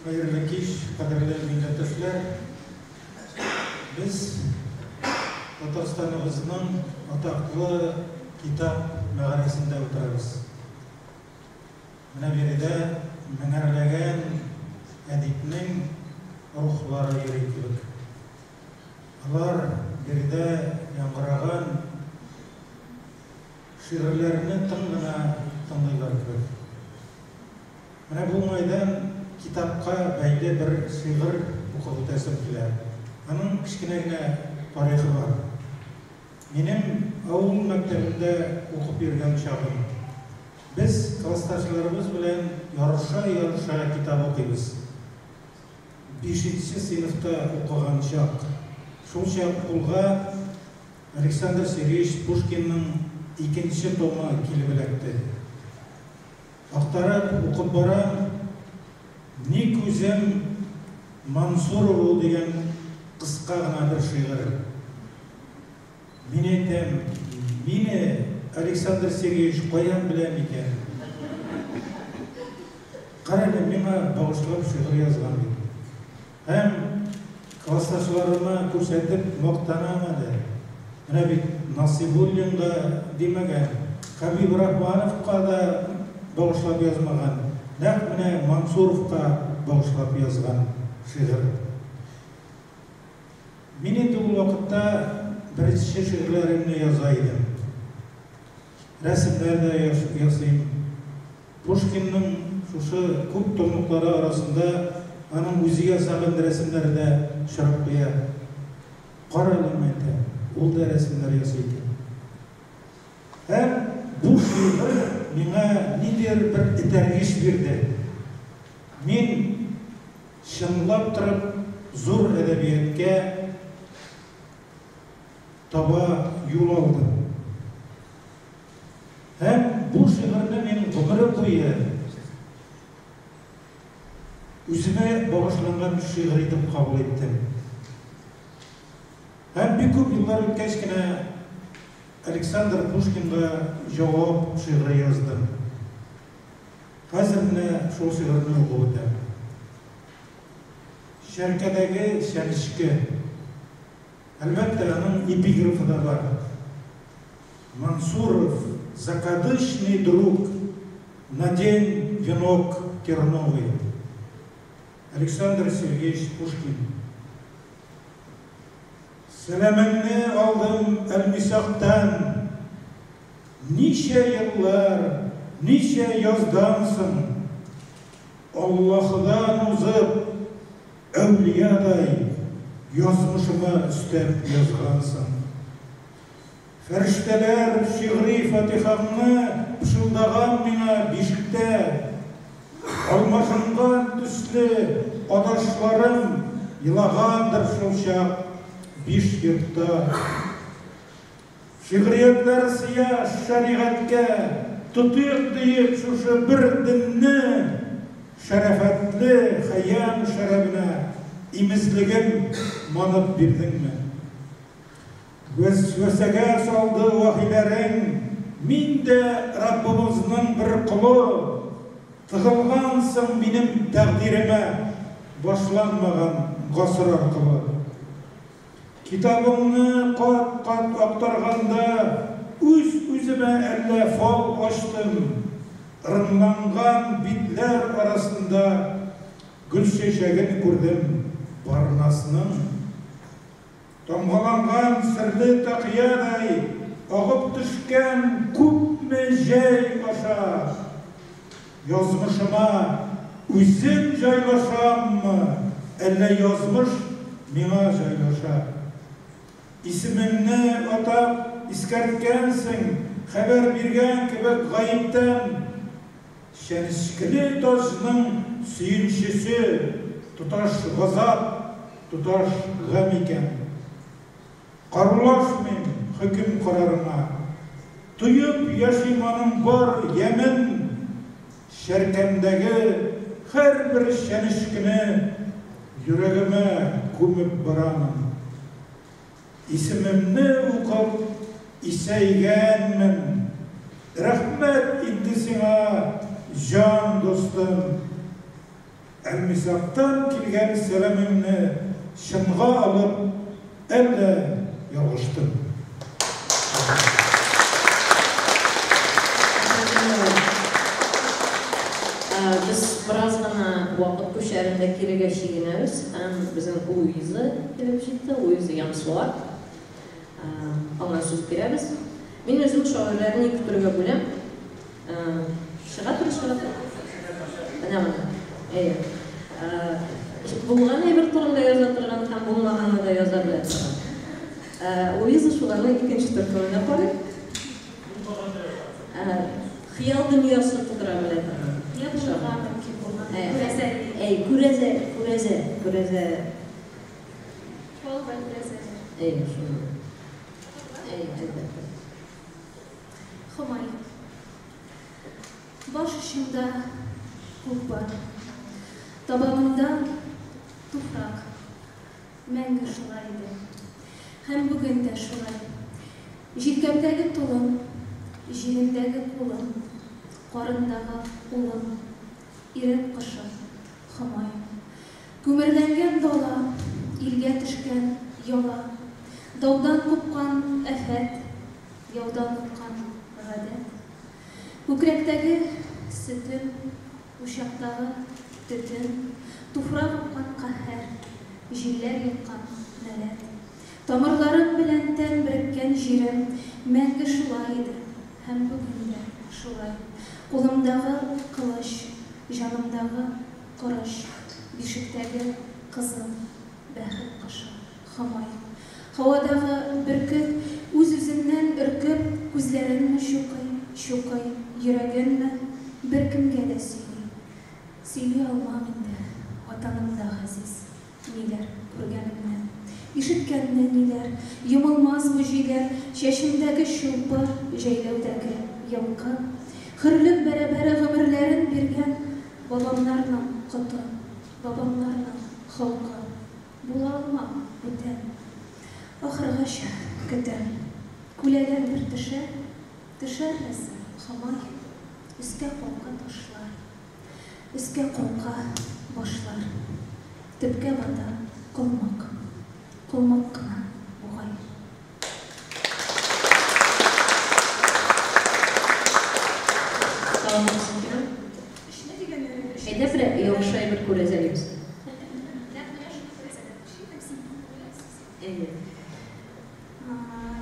Хәерле кич, кадерле милләттәшләр. Без Татарстаныбызның атаклы китап мәгарәсендә утырабыз. Менә биредә меңәрләгән әдипнең рухлары йөри кебек. Алар биредә яңгыраган шигырьләрне тыңлана тыңлыйлар кебек. Менә бу майдан китапка бәйле бер шигырь укып үтәсем килә. Аның кечкенә генә тарихы бар. Минем авыл мәктәбендә укып йөргән чагым. Без классташларыбыз белән ярыша китап укыйбыз. 5-нче сыйныфта укыган чак. Шул чак кулга Александр Сергеевич Пушкинның 2-нче томы килеп эләкте. Актарып укып барам, ни күзем Мансуров дигән кыска гына бер шигырь. Мин әйтәм, мине Александр Сергеевич каян беләм икән? Қарайлы меңа бағышлап шиғыр язған еді. Әм класташыларыма көрсетіп моқтанамады. Мына бит Насибуллинға демеген, Хабиб Рахмановқа да бағышлап язмаған, нәқ міне Мансуровқа бағышлап язған шиғыр. Мен енді бұл уақытта бірінші шиғырларымны язайдым. Рәсімдерді ясайым. Пушкиннің шушы көп томлықтары арасында аның өзі ясаған рәсімдерді шырап қоя. Қарайлым әйті, ол да рәсімдер ясайды. Әм бұл шиғыр меңа недер бір ітәргеш берді. Мен шынлап тұрып зор әдәбиетке таба юл алдым. Әм бұл шиғырны мен ғұмыры бойы өзіме бағышланған шиғыр етіп қабыл еттім. Әм бек көп жылдар өткешкіне Александр Пушкинға жауап шиғыры яздым. Қазір міне сол шиғырны оқып өтем. Шәркәдәге шәнішкі. Әлбәтте аның эпиграфы да бар. Мансуров, закадычный друг, надень венок терновый. Александр Сергеевич Пушкин. Сәләмеңне алдым әлмисақтан, ничә еллар, ничә яздансың, Аллахыдан узып, әулиядай, язмышыма үстәп язғансың. Фәрештәләр шиғри фатихамны пышылдаған миңа бишектә, алмашынған төсле адашларым илагандыр шул чак биш йортта. Шиғриятлар сыя шариғатка тотыйық дейіп шушы бір дінні шәрәфәтлі хәям шәрәбіне имізлігім манып бирдіңме? Өсәгә салды вахиләрің, мин дә Раббымызның бір құлы, тығылғансың минем тәғдиремә башланмаған ғасыр арқылы. Китабыңны қат-қат ақтарғанда үз-үзіме әллә фал аштым. Ырымланған битлер арасында гүл шешегін көрдім барнасының. Тамғаланған сірлі тақиядай ағып түшкен күпме жәй аша. Язмышыма үзім жайлашаммы, әллә язмыш миңа жайлаша. Исеміңні атап искәрткәнсің, хәбәр биргән кебек ғайыптан. Шәнішкілі тажның сүйіншісі тұташ ғазап, тұташ ғам екен. Қарулашмын хөкім қарарыңа, тұйып яшиманың бар емін, шәркәмдәгі һәр бір шәнішкіні жүрегіме көміп барамын. Исемімні ұқып исәйгәнмін, рәхмәт инде сиңа жан достым. Әлмисақтан килгән сәләмеңне шынға алып, әллә ялғыштым. Biz biraz ғана уақыт көшәрінде келеге шегінеміз. Біздің Луиза келіп жетті, Луиза Ямсуар. Аңа сөз береміз. Мен өзім шағырларын екі түрге бөлем. Шыға тұры. Болған әйбір тұрында яза тұрған, һәм болмағаны да яза біле тұрған. Луиза шуларның екінші түркімене қойып. Хиял дүниесі тұтыра біле тұрған. Күрезе. Хомай. Баш ішінде көк бар. Табанында туфрак. Мәңгі шулайды. Һәм бүгін дә шулай. Җилкәмдәге тулым, җилендәге кулым, карындағы улым. irek kışı, hımay. Күмерләнгән дала, илгә төшкән яла, даудан купкан афәт, яудан купкан гадәт. Күкрәктәге сөтем, ушактагы төтен, туфрак купкан каһәр, җилләр йоткан нәләт. Тамырларым белән тән береккән җирем, мәңге шулай иде, һәм бүген дә шулай. Кулымдагы кылыч, җанымдагы корыч, бишектәге кызыл бәхет кышы, хымай. Һавадагы бөркет үз-үзеннән өркеп, күзләренне чукый, йөрәгемне беркемгә дә сөйли алмам инде, ватанымда газиз, ниләр күргәнемнән. Ишеткәнне ниләр, йомылмас бу җиләр, чәчемдәге шулпы, җәйләүдәге йылкы. Хөрлек бәрабәре гомерләрен биргән бабамнарның коты, бабамнарның халкы. Була алмам бүтән. Ахыргача көтәм. Күләгән бер төшәрмәсә хамай, өскә калка ташлар, өскә калка башлар. Төпкә бата калмак кына бугай. Әйдә бер яхшы әйбер күрәзәлибез.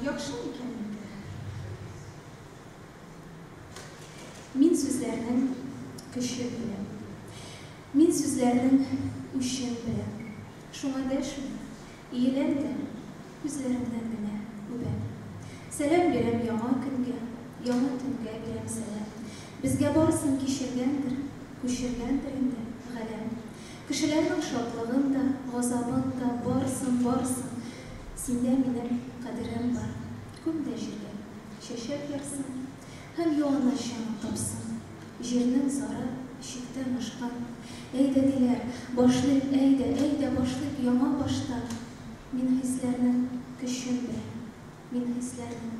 Яхшы икән инде. Мин сүзләрнең көчен беләм. Мин сүзләрнең үчен беләм. Шуңа дәшмим. Иеләм дә күзләремнән генә үбәм. Сәлам бирәм яңа көнгә, яңа төнгә бирәм сәлам. Безгә барсын кичергәндер, күчергәндер инде галәм. Кешеләрнең шатлыгын да, газабын да барсын. Синдә минем кадерем бар. Күм дә җиргә чәчәк ярсын, һәм юанычын тапсын. Җирнең зары чиктән ашкан. Әйдә диләр, башлыйк, әйдә башлыйк яңа баштан. Мин хисләрнең көчен беләм, мин хисләрнең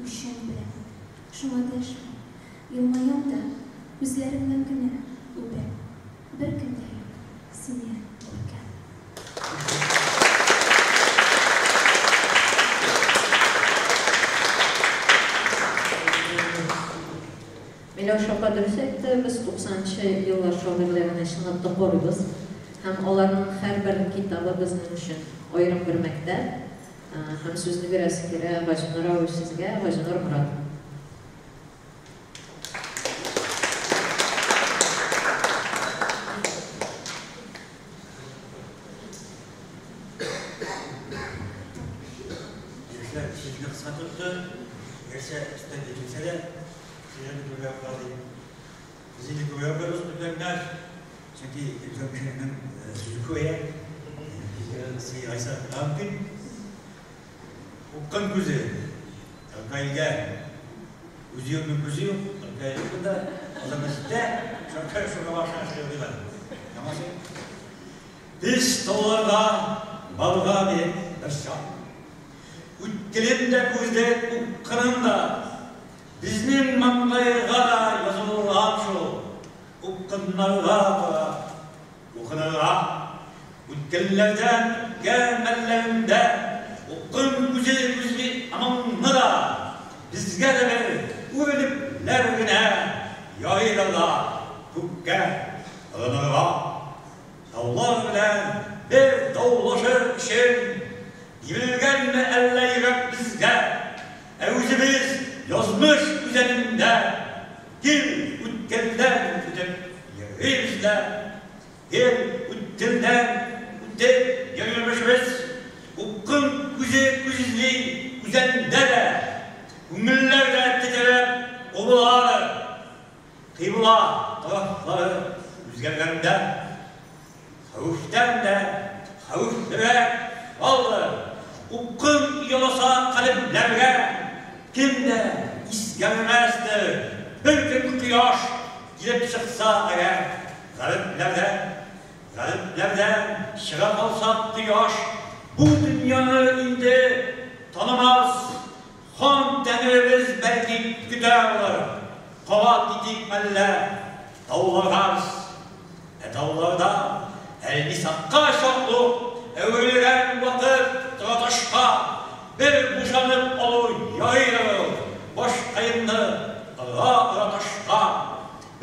үчен беләм. Шуңа дәшмим, елмаям да күзләремнән генә үбәм. Беркем дә юк сине күргән. Миләүшә Кадырсәк тә без 90-нчы еллар шагыйрьләренә чынлап та карыйбыз. Һәм аларның һәрбер китабы безнең өчен аерым бер мәктәп. Һәм сүзне бирәсе кирә Газинур абый сезгә, Газинур Мурат. Biz tağlarda balga bir ırşak. Ütkelimde gözde ukkınında bizning manglayga yazılgan şu ukkınlarga ukkınlarga ütkellerden gelmelerinde ukkın güzeli amanlara bizge de bir ölüplerine yayılırlar kukke alınırlar. Dağlar bilen bir dağlaşır için Yürgen mi elle yürek bizge Evzimiz yazmış üzerinde Gil ütkelden ütüp yerimizde Gil ütkelden ütüp yerimizimiz Ukkın güzizli üzerinde de Ümmüllerde titrep oğulları Kıybıla tarafları rüzgarlarında Havuften de havuflere aldı. Ukkın yolasa kalplerine kim de istemezdi. Bir gün kıyaş gidip çıksa eğer gariplerden çıra kalsa kıyaş bu dünyanı indi tanımaz. Han denirimiz belki güder olur. Kova gidip elle dağlarız. Әдауларда әлі саққа шақлық әуелген вақыт тұраташқа бір бұшанып олу яйры бош қайынды ұраташқа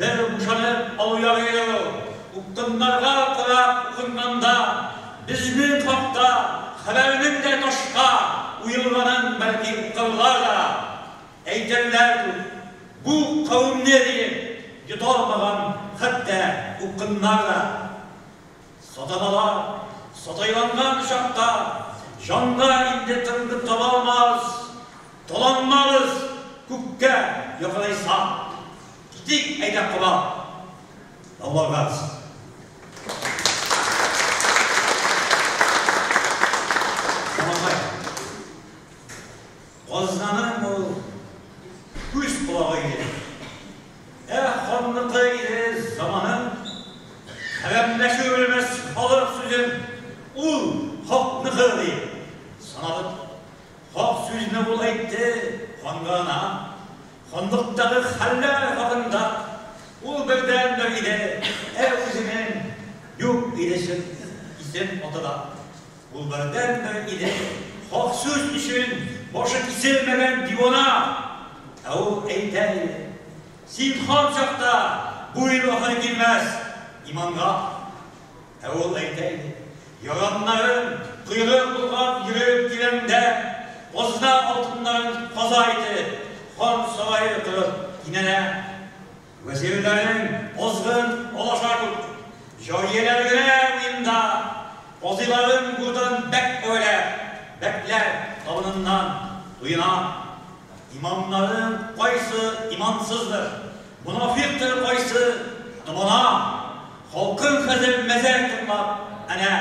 бір бұшанып олу яйры ұқтымдарға қарап ұқынғанда біздің қақта қабәрінің де ташқа ұйылғанын бәлки ұқырлар да әйтерлер бұл қауымне дейін жұталмаған хәтті ұқынлар да сатаналар сатайланған шақта жанға инде тыңды таба алмаз толанмағыз көкке яқылайса кетик әйдақ қыба Allah'ız. Tamamay. Qoznanın o güç kulağı idi. Xonlıqı idi zamanın. Həvəmləşi ölməz qalır sözün. Ul haqnıqı idi. Sanadı. Haq sözünü bul aytdı xonqana. Xonlıqдағы xəllər haqında ул бірден бір иде, өзінің yok идесін исем отада. Ул бірден бір иде, хақ сөз үшін башы киселмеген дивана. Ул әйтәйді, сен хан шақта бұйыл ақыр келмәс иманға. Ул әйтәйді, яранларын құйрық бұлған жүріп келемде, қозна алтындарын қазайды, хан сарайы қырып инене. Vəzirlərin ozğun olaşarıq, jariyələrə uyumda, qoziların buradan bək öyle, bəklər tavanından uyuna. İmamların qaysı imansızdır, münafiqdir qaysı dumana. Halkın xəzir məzər tutmaq, ənə,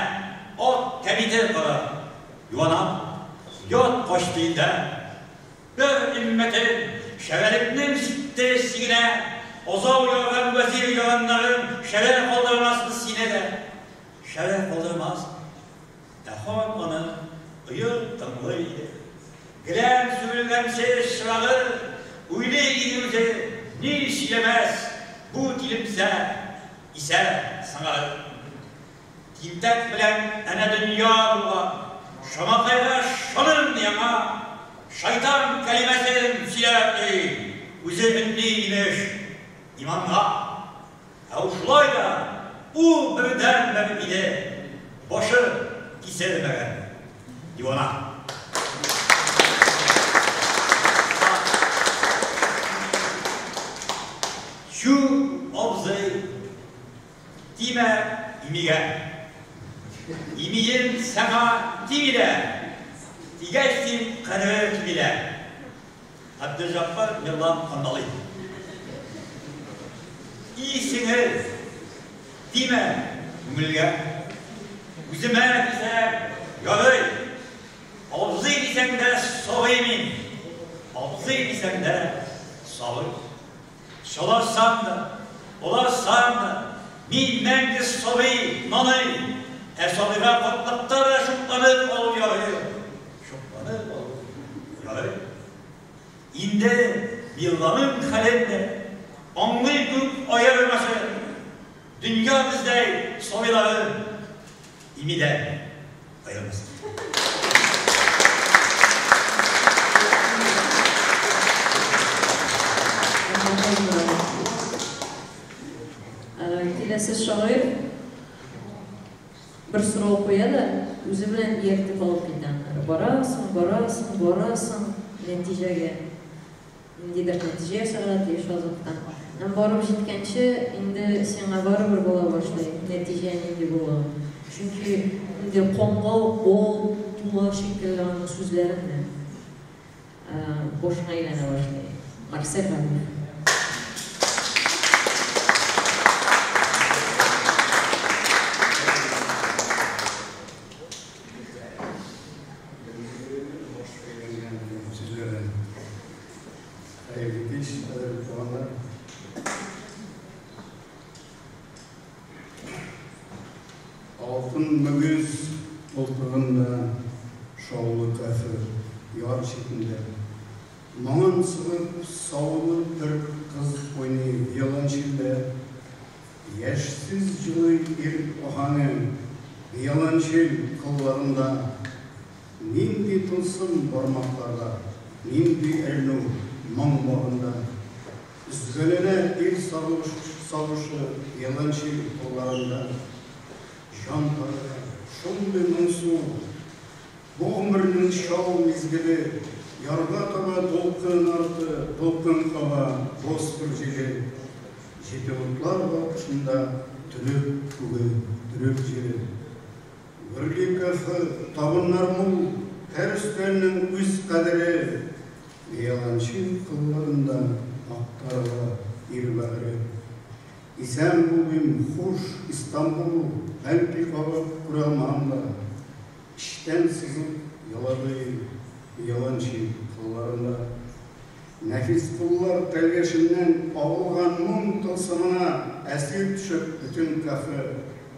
ot təbidir qırı, yuvana. Yot qoşdiyində, bir ümmətin şəvəlibinin sittesiyle, Ozal yağan vəzir yağanların şərəf qaldırmasını sinədə. Şərəf qaldırmaz. Əxan onu ıyıl tımlı idi. Gülən sürülgən ses şırağı, uylu idimizə ne işləməz. Bu dilimsə isə sanağı. Timtək bilən ənə dünya duğa, şamakayla şanın yana, şeytan keliməsin silahli, üzerinde imiş. İmanға, әушылай да, у бірден бір иде, başı kesilmegen divana. Şu abzay time imigen, imiyin sana timide, digeçtin kanıver kimile. Abdülcappar Mirlan Kandalı. İyisiniz, dime, ümülge, üzüme bize yarıy, abzı isem de savaymin, abzı isem de savay. Şalarsam da, olarsam da, minmengi savay, nanay, esalığa patlattara şutlanıp ol yarıy, şutlanıp ol yarıy. İndi yılların kalemde, anlı gök ayarması, dünya bizde soyları imide ayırması. Kelesi şair bir soru koyada, özü bilen eritip alıp gidenler. Barasın, netijege. Nidir netijeye sağlat yaşazıktan. Barıp jitkençe, indi sana barıbır bola başlayı, netijen indi bola. Çünkü indi kongal, bol, tuğla şekilli sözlerinde boşuna eylene başlayı. Marcel Valif. Altın mügüz oltağında şaulu kafir yar şeklinde. Mağın sığıp sağlı bir kız oynayıp yalan şekilde Яшсіз жылы ел оғаны, Яланшел қылларында, Нинди тылсым бармақтарда, Нинди әлну маң бағында, Үзгәләнә ел сағышы Яланшел қылларында, Жан тағы, шонды мұңсу, Бұ ғұмырның шау мезгілі, Ярға таба толқын арты, толқын қаба, бос бір желі, Жеті ұтлар бақышында түліп күгі, түліп жері. Бірлі кәфі табынар мұл, әр үстәлінің өз қадірі, Яланшел қылларында ақтарға ел бағыры. İsen bulayım hoş İstanbul'u belki kabak kuramamla, İşten sızıp yaladayım Yalanşel kıllarında. Nefis kullar telgeşinden ağılgan mum tılsımına esir düşüp bütün kafı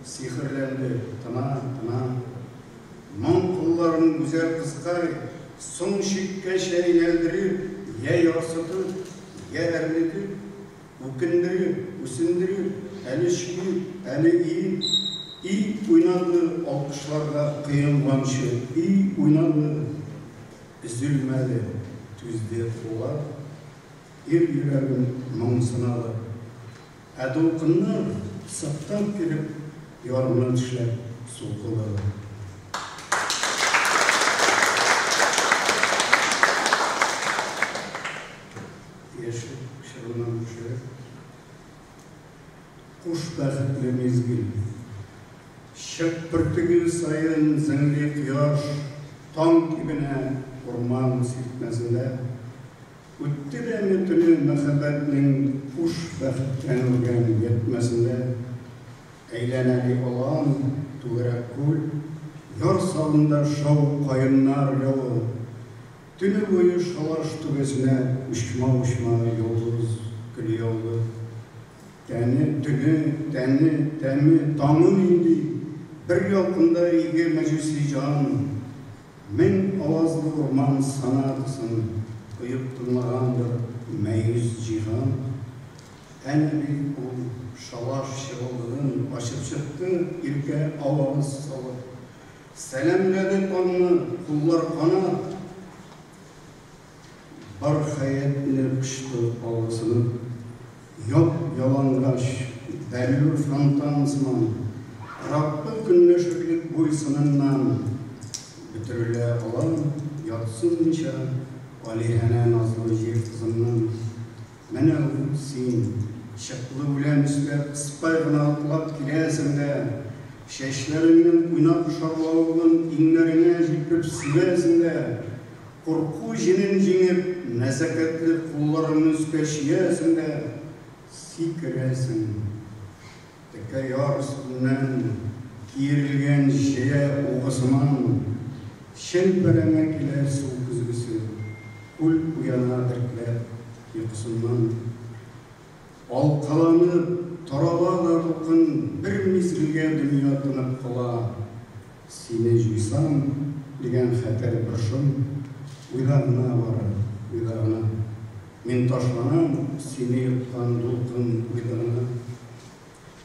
sihirlendi tına. Mum kulların güzel kızkay son şikke şeyineldirip ya yarsıtır ya erlidir. Өкіндіріп, өсіндіріп, әлі шүйіп, әлі иіп, үй ойнады алқышларға қиынғаншы, үй ойнады үзілмәді түзде қолар, ер жүрегін мұң сынады. Әдолқыннар сақтан келіп, ярымнан шілеп солқылады. Құш бәқітлі мезгіл, шық біртігіл сайын зіңле құяш, таң кебіне ұрман сетмесінде, өтті дәмі түні мәхәббәтінің құш бәқіттен өлген етмесінде, әйләнәлі олан туғырак көл, яр салында шау қайыннар яуы, түні бойы шалаш түбесіне ұшма йолдыз күлі yoldu. Тәні, түні, тәмі, таңын инди, бір ялқында иге мәжүсі жан, мен авазлы орман санатысын, ұйып тыңлағандыр мәйіз жиған. Әнәбі ол шалаш шырылдығын ашып шықты, ирке ауағыз салып. Сәлемләді таңны құллар қанат, бар хаятны күшті алғысынып. Yok yalangaş, bellur fantansman, Rabbı günleşiklik boysunundan, Bütürüle alan, yatsınca, Aleyhene nazlı yırtızından, Mene ol sin, şıklı ulen üstüge kıspayğına atlap kilesinde, Şeşlerinden uynap şarlavığın inlerine jipip silesinde, Korku jinin jinip, nezaketli kulların üspeşiyesinde, Sikresin, teke yarsından kirilgen şeye oğısman, şelpereme kiler soğuk kızgısı, kul uyana erkler yıkısından. Alkalanıp, tarala dokun bir mizgilge dünya tınıp kala, sine juysam, degen xater birşim, uydağına var, uydağına. Мен ташланам, сені ұтқан долқын ұйдағына.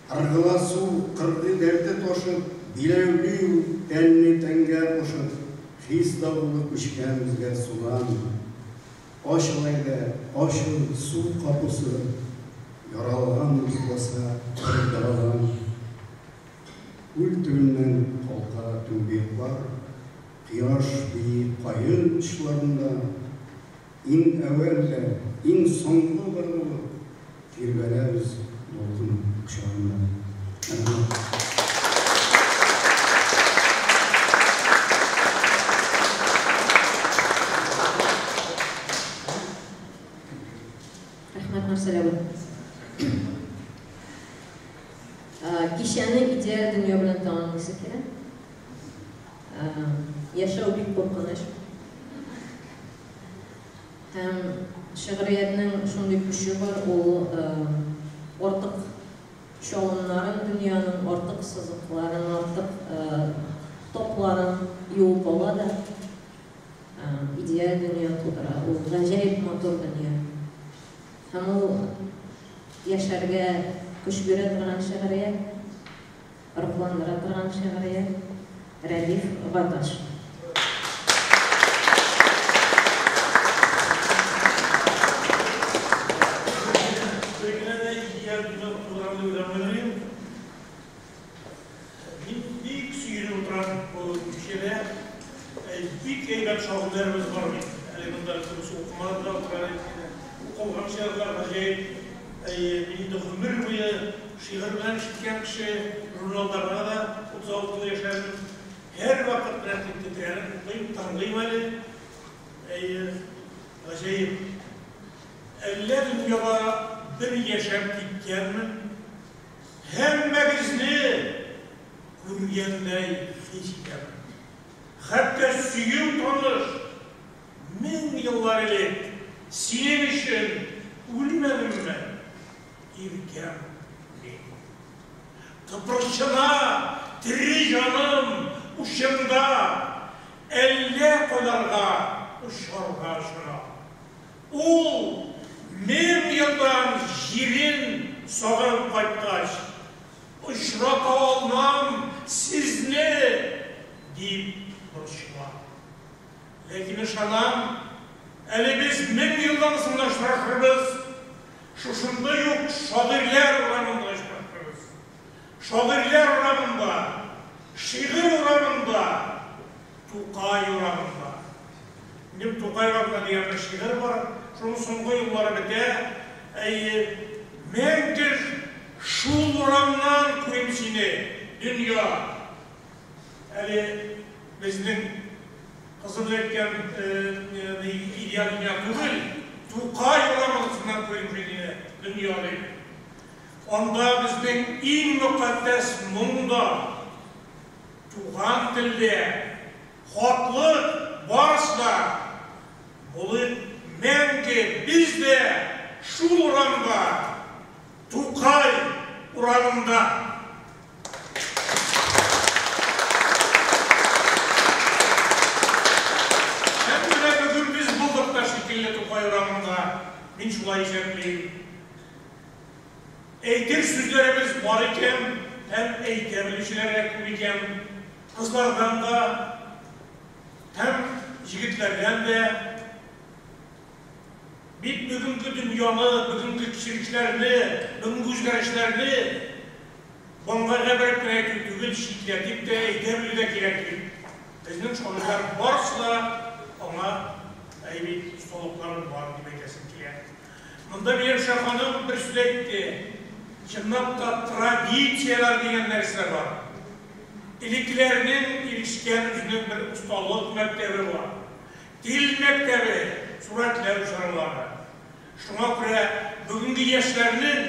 Арғыласу қырды дәрті тошып, билеулеу тәнне тәнге қошып, Хис дауылы күшкәмізге судан. Ашылайды, ашыл су қапысы, Яралған ұзласа қырдыраған. Өлтігіннен қалқа түнбек бар, Қияш бейі қайын ұшыларында, İn evvelde, in sonlu varlığı, kirveleriz dolgun kuşağında. Rahmat Marcelo. Kişinin ideal dünya bilen tanınması gerek. Yaşağı bir korkunuş. Hem şiiriyetinin şunday gücü var, o ortak şoğunların, dünyanın ortak sızıkların, ortak topların yuvup oladı. İdeal dünya tudura, o gacayip motor dünya. Hem o yaşarga күш бере торган шәһәргә, рухландыра торган шәһәргә Рәдиф Гаташ. Şahılarımız var mı? Bunlar okumalar var. Okulhan şehirler acayip. Beni de ömür boyu şehirden çıkan kişi jurnallarına da 36 yaşlarım. Her vakit pratik titreyelim. Tanrıyım öyle. Acayip. Eller dünyada bir yaşam gitkenmi? Hemmemizni görgендей hiç gelmedi. Hatta süyüm tanır. 1000 yıllar ile senin için ölmedim mi? İrkem değil. Tıpırçına, diri canım uşumda, 50 kolarga uşarga şuna. Ol 1000 yıldan jirin soğan kaytaş. Uşrata olmam sizni deyip buruşma. Lakin ışanam, eli biz 1000 yıldan sınlaştırırız. Şuşunda yok şairler oranında iştiriyoruz. Şairler oranında, şiir oranında, Tukay oranında. Benim Tukay oranında diyen bir şiir var. Şunun songu yılları bide, mendir şul oranından kuyumsini, dünya. Yani bizden kızıl etken ideal dünya değil, Tukay oranından kuyumsini, dünyayı. Onda bizden en mukaddes munda, tuğan tilde, hotlık varsa, bunu menki biz de şu oranda, Tukay oranında. Hem de bugün biz bulduk da şekilde Tukay oranında, ben şulay işaretleyeyim. Eğitim sözlerimiz var iken, hem eğitimlişilere iken, kızlardan da, hem yigitlerden de, bir bugünkü dünyanı, bugünkü kişiliklerini, bugünkü özgürlüklerini, bunlara bir tügül şikletip de, eğitimli de gerekir. Bizden çocuklar varsa, ona bir soluklarım var demek kesinlikle. Bunda bir şahanım bir söz etti. Çınlapta tradisiyalar degen narsa var. İliklerinin ilişken üzerinde bir ustalık mektebi var. Dil mektebi, suratlar uçarları. Şuna göre bugünkü yaşlarının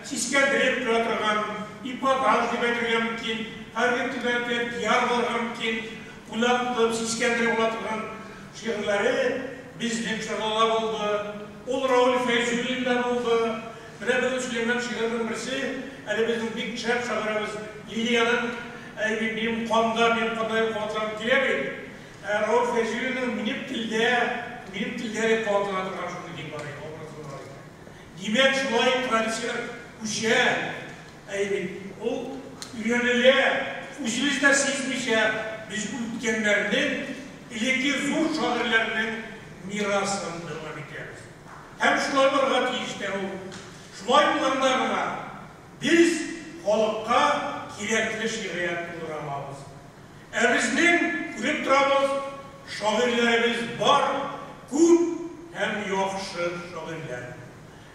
siskendirip duran, ipadaj gibi duran mümkün, hareketlerinde diyar olan mümkün, bulanıp siskendirip duran şiirleri bizden şarlalar oldu. Ol Raul Feyzulli'nden oldu. Bugün Süleyman şiirinin birisi, bizim bir şarp şairimiz Lilia'nın benim kanımda, benim kanımda kuatlarım dilemeyin. Raul Feyzulli'nin benim tilleri kuatlarına durgan şunu diyeyim bari. Demek şulay tradisiyalar kuşa, o yönüyle, uzimizde sizmişe biz ülkenlerinin, ileki zor şairlerinin mirasını devam ederiz. Hem şulaylarga tiyişten o. Şulay bulanlarına biz halkka gerekli şiiriyat bulduramamız. Bizden görüp duramız, şairlerimiz var, köp hem yaxşı şairler.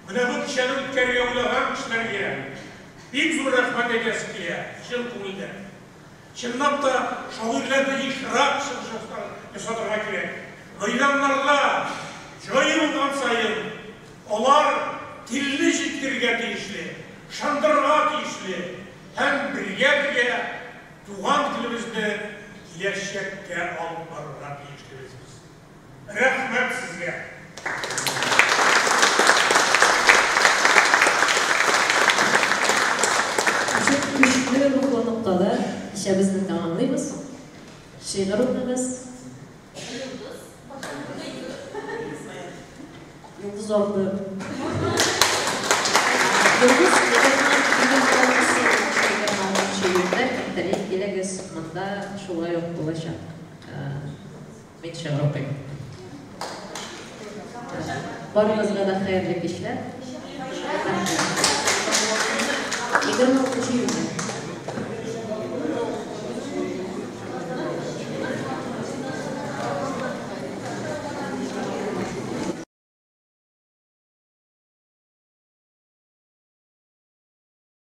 Buna bu kişinin ötkeriye uğrayan kişilerge bir zor rahmet edesi kiye, şıl kumulde. Şınlap da şairlerde işrak yaşadırma gerek. Meydanlarda jayılgan sayın, onlar tilli jittirge tiyişli, şandırga tiyişli, hem birge tuğan dilimizde gelecekte alıp barıra tiyişli biz. Rahmet sizge. Güçlü ruhlu noktada işimizden tamamlayız. Şiir okunumuz. Yıldız oldu. Yıldız 2026 yılında Kırklareli Gelegiz mında şolay yok olacak. Ben Şevrop'ayım. Barınızda da hayırlı işler. 26 yılında